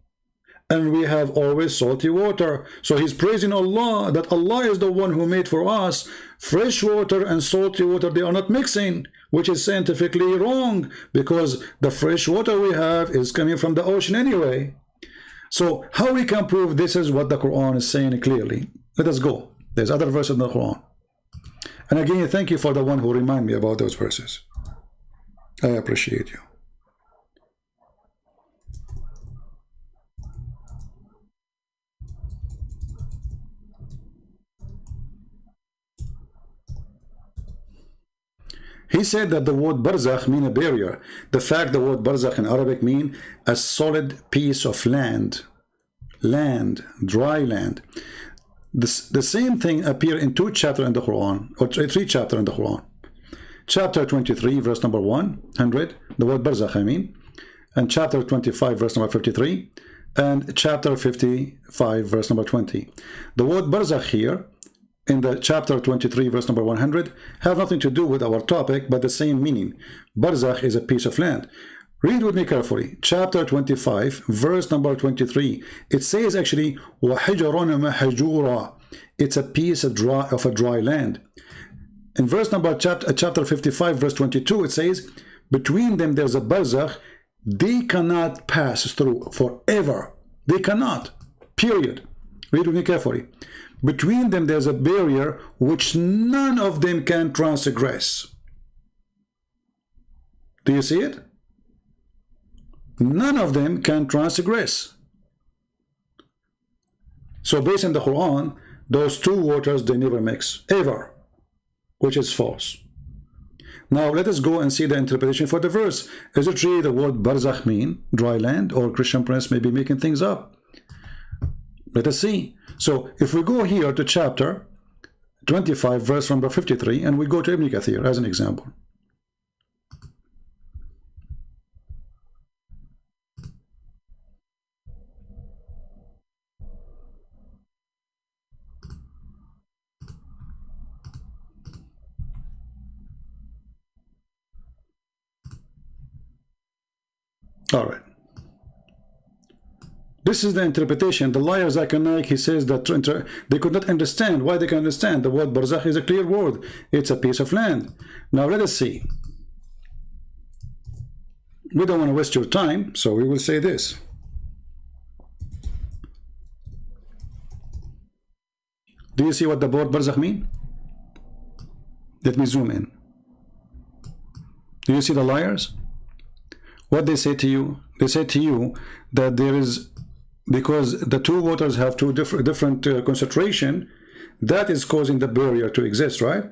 A: And we have always salty water. So he's praising Allah, that Allah is the one who made for us fresh water and salty water. They are not mixing, which is scientifically wrong, because the fresh water we have is coming from the ocean anyway. So how we can prove this is what the Quran is saying clearly? Let us go. There's other verses in the Quran. And again, thank you for the one who remind me about those verses. I appreciate you. He said that the word barzakh means a barrier. The fact the word barzakh in Arabic means a solid piece of land, dry land. The same thing appear in 2 chapters in the Quran, or 3 chapters in the Quran. Chapter 23, verse number 100, the word barzakh, I mean, and chapter 25, verse number 53, and chapter 55, verse number 20. The word barzakh here, in the chapter 23, verse number 100, have nothing to do with our topic, but the same meaning. Barzakh is a piece of land. Read with me carefully. Chapter 25, verse number 23. It says actually, وَحِجَرٌ مَحْجُورًا. It's a piece of a dry land. In verse number chapter 55, verse 22, it says, between them there's a barzakh. They cannot pass through forever. They cannot. Period. Read with me carefully. Between them there's a barrier which none of them can transgress. Do you see it? None of them can transgress. So based on the Quran, those two waters, they never mix, ever. which is false. Now let us go and see the interpretation for the verse. Is it really the word barzakh mean dry land, or Christian Prince may be making things up? Let us see. So if we go here to chapter 25 verse number 53, and we go to Ibn Kathir as an example. All right. This is the interpretation. The liar Zakir Naik, he says that they could not understand. Why they can understand? The word barzakh is a clear word. It's a piece of land. Now let us see. We don't want to waste your time, so we will say this. Do you see what the word barzakh mean? Let me zoom in. Do you see the liars? What they say to you? They say to you that there is, because the two waters have two different concentration, that is causing the barrier to exist, right?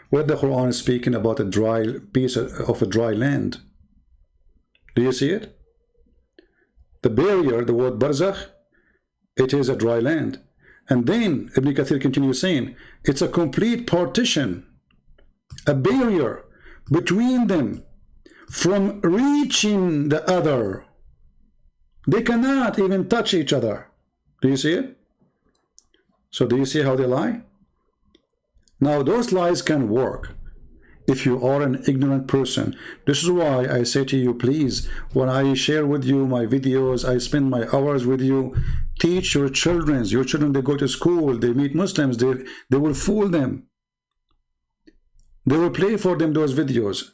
A: Where the Quran is speaking about a dry piece of a dry land. Do you see it? The barrier, the word barzakh, it is a dry land. And then Ibn Kathir continues saying, it's a complete partition, a barrier between them from reaching the other. They cannot even touch each other. Do you see it? So do you see how they lie? Now those lies can work if you are an ignorant person. This is why I say to you, please, when I share with you my videos, I spend my hours with you, teach your children. Your children, they go to school, they meet Muslims, they will fool them. They will play for them those videos.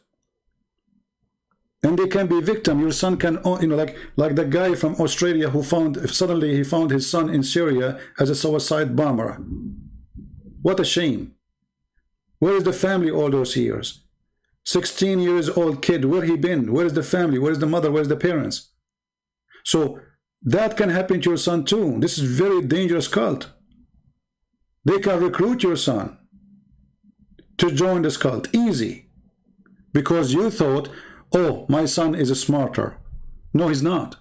A: And they can be victim. Your son can, you know, like the guy from Australia who suddenly he found his son in Syria as a suicide bomber. What a shame. Where is the family all those years? 16 years old kid, where he been? Where is the family? Where is the mother? Where is the parents? So that can happen to your son too. This is very dangerous cult. They can recruit your son to join this cult easy because you thought, oh, my son is smarter. No, he's not.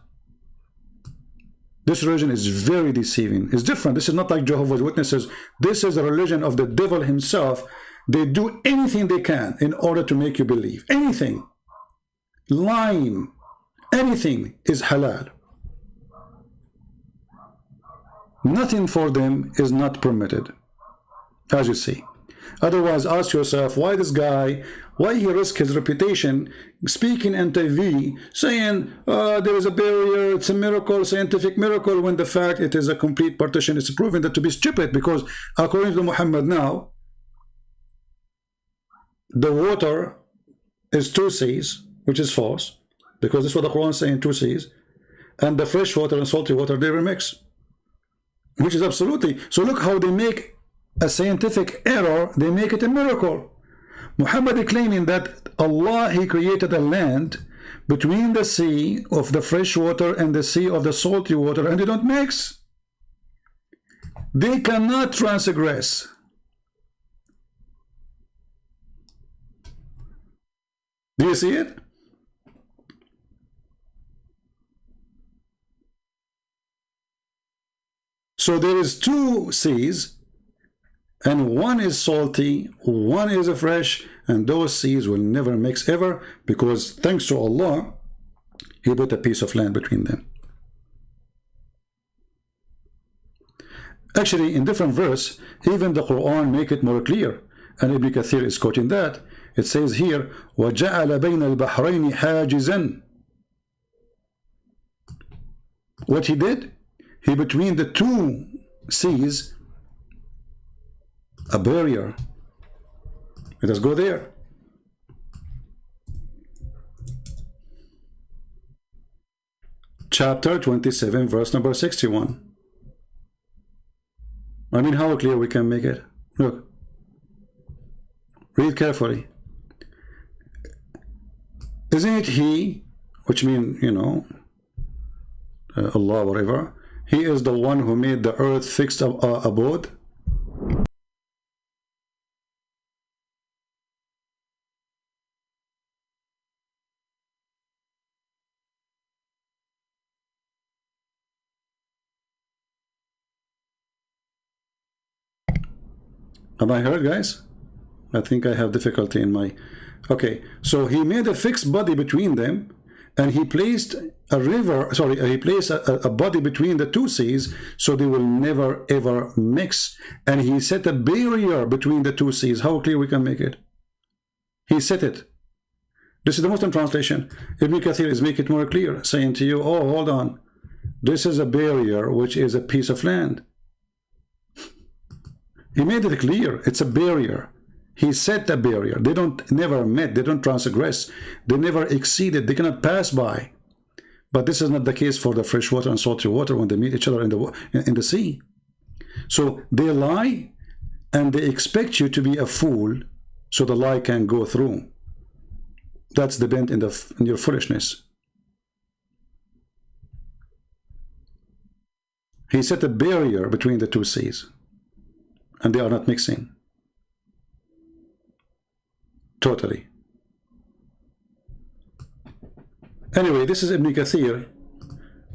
A: This religion is very deceiving. It's different. This is not like Jehovah's Witnesses. This is a religion of the devil himself. They do anything they can in order to make you believe. Anything. Lying. Anything is halal. Nothing for them is not permitted, as you see. Otherwise, ask yourself, why this guy, why he risk his reputation speaking on TV, saying there is a barrier, it's a miracle, scientific miracle, when the fact it is a complete partition. It's proven that to be stupid, because according to Muhammad now, the water is two seas, which is false, because this is what the Quran is saying, two seas, and the fresh water and salty water, they remix, which is absolutely. So look how they make a scientific error, they make it a miracle. Muhammad is claiming that Allah, he created a land between the sea of the fresh water and the sea of the salty water, and they don't mix. They cannot transgress. Do you see it? So there is two seas, and one is salty, one is fresh, and those seas will never mix ever, because thanks to Allah, he put a piece of land between them. Actually, in different verse, even the Quran make it more clear, and Ibn Kathir is quoting that. It says here, وَجَعَلَ بَيْنَ الْبَحْرَيْنِ حَاجِزًا. What he did? He between the two seas, a barrier. Let us go there. Chapter 27, verse number 61. I mean, how clear we can make it. Look. Read carefully. Isn't it he, which means, you know, Allah, whatever, he is the one who made the earth fixed abode? Am I heard, guys? I think I have difficulty in my... Okay, so he made a fixed body between them, and he placed a river, sorry, he placed a body between the two seas, so they will never ever mix. And he set a barrier between the two seas. How clear we can make it? He set it. This is the Muslim translation. Ibn Kathir is making it more clear, saying to you, oh, hold on. This is a barrier, which is a piece of land. He made it clear. It's a barrier. He set a barrier. They don't never met. They don't transgress. They never exceeded. They cannot pass by. But this is not the case for the fresh water and salty water when they meet each other in the sea. So they lie, and they expect you to be a fool, so the lie can go through. That's the bent in your foolishness. He set a barrier between the two seas, and they are not mixing. Totally. Anyway, this is Ibn Kathir.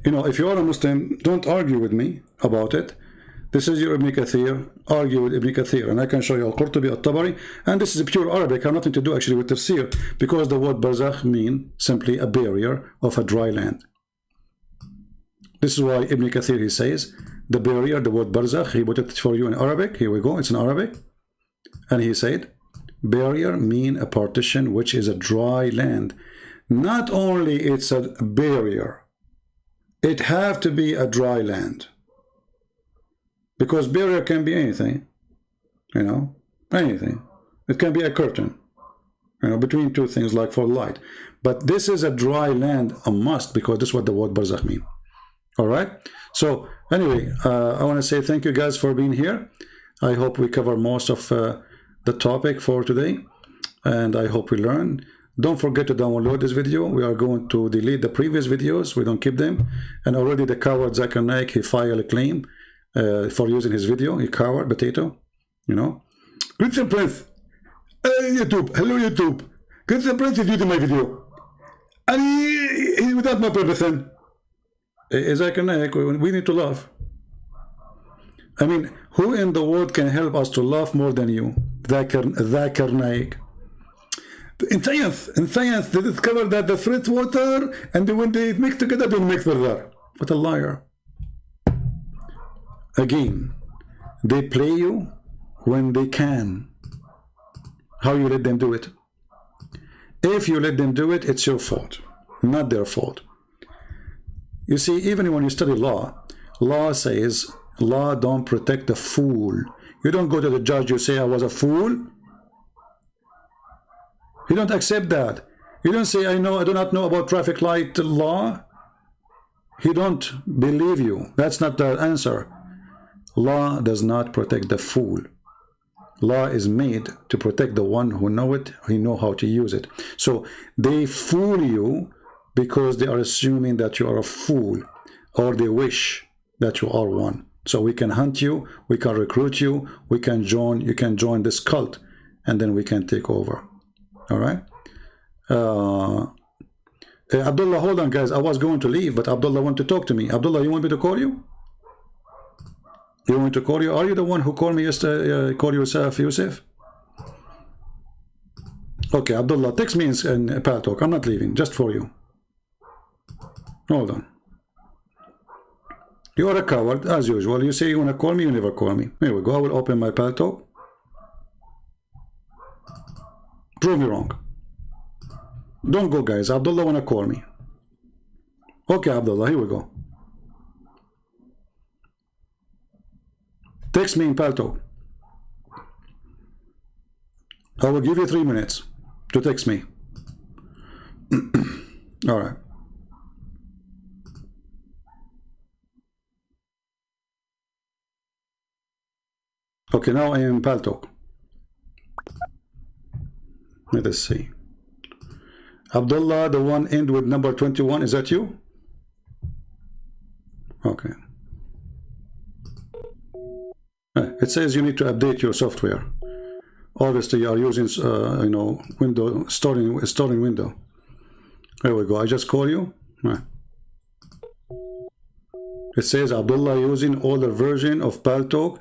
A: You know, if you are a Muslim, don't argue with me about it. This is your Ibn Kathir. Argue with Ibn Kathir. And I can show you Al-Qurtubi, Al-Tabari. And this is pure Arabic. I have nothing to do actually with tafsir, because the word barzakh means simply a barrier of a dry land. This is why Ibn Kathir, he says, the barrier, the word barzakh, he put it for you in Arabic. Here we go. It's in Arabic. And he said, barrier mean a partition which is a dry land. Not only it's a barrier, it have to be a dry land, because barrier can be anything, you know, anything. It can be a curtain, you know, between two things, like for light. But this is a dry land, a must, because this is what the word barzakh mean. All right. So anyway, I want to say thank you guys for being here. I hope we cover most of the topic for today, and I hope we learn. Don't forget to download this video. We are going to delete the previous videos. We don't keep them. And already the coward Zakir Naik, he filed a claim for using his video. He coward potato, you know. Christian Prince, YouTube, hello YouTube. Christian Prince is using my video, and he without my permission. Zakir Naik, we need to laugh. I mean, who in the world can help us to laugh more than you? Zakir Naik. In science, they discovered that the fresh water and when they mix together, they mix further. What a liar. Again, they play you when they can. How you let them do it? If you let them do it, it's your fault, not their fault. You see, even when you study law, law says, law don't protect the fool. You don't go to the judge, you say, I was a fool. You don't accept that. You don't say, I do not know about traffic light law. He don't believe you. That's not the answer. Law does not protect the fool. Law is made to protect the one who know it, who know how to use it. So they fool you because they are assuming that you are a fool, or they wish that you are one. So we can hunt you, we can recruit you, you can join this cult, and then we can take over. All right. Abdullah, hold on, guys. I was going to leave, but Abdullah wanted to talk to me. Abdullah, you want me to call you? You want me to call you? Are you the one who called me yesterday? Call yourself Yusuf? Okay, Abdullah, text me in Pal Talk. I'm not leaving, just for you. Hold on. You are a coward, as usual. You say you want to call me, you never call me. Here we go. I will open my Pal Talk. Prove me wrong. Don't go, guys. Abdullah wanna call me. Okay, Abdullah, here we go. Text me in Paltalk. I will give you 3 minutes to text me. All right. Okay, now I am in Paltalk. Let us see. Abdullah, the one end with number 21, is that you? Okay. It says you need to update your software. Obviously, you are using, window storing window. There we go. I just call you. It says Abdullah using older version of Paltalk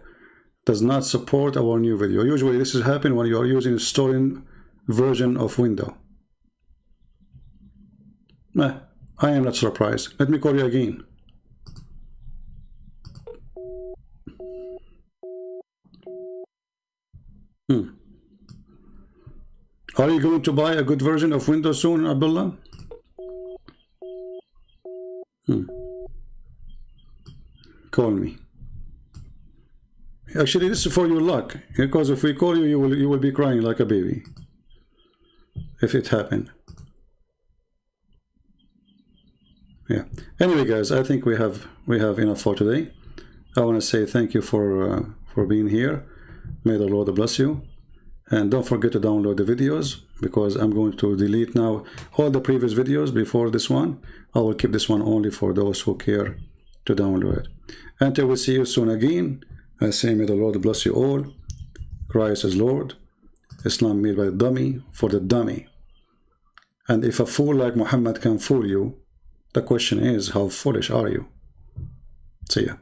A: does not support our new video. Usually this is happening when you are using a stolen version of Windows. I am not surprised. Let me call you again. Are you going to buy a good version of Windows soon, Abdullah? Call me. Actually, this is for your luck, because if we call you, you will be crying like a baby if it happened. Yeah. Anyway, guys, I think we have enough for today. I want to say thank you for being here. May the Lord bless you. And don't forget to download the videos, because I'm going to delete now all the previous videos before this one. I will keep this one only for those who care to download it. Until we see you soon again, I say may the Lord bless you all. Christ is Lord. Islam made by the dummy for the dummy. And if a fool like Muhammad can fool you, the question is, how foolish are you? See ya.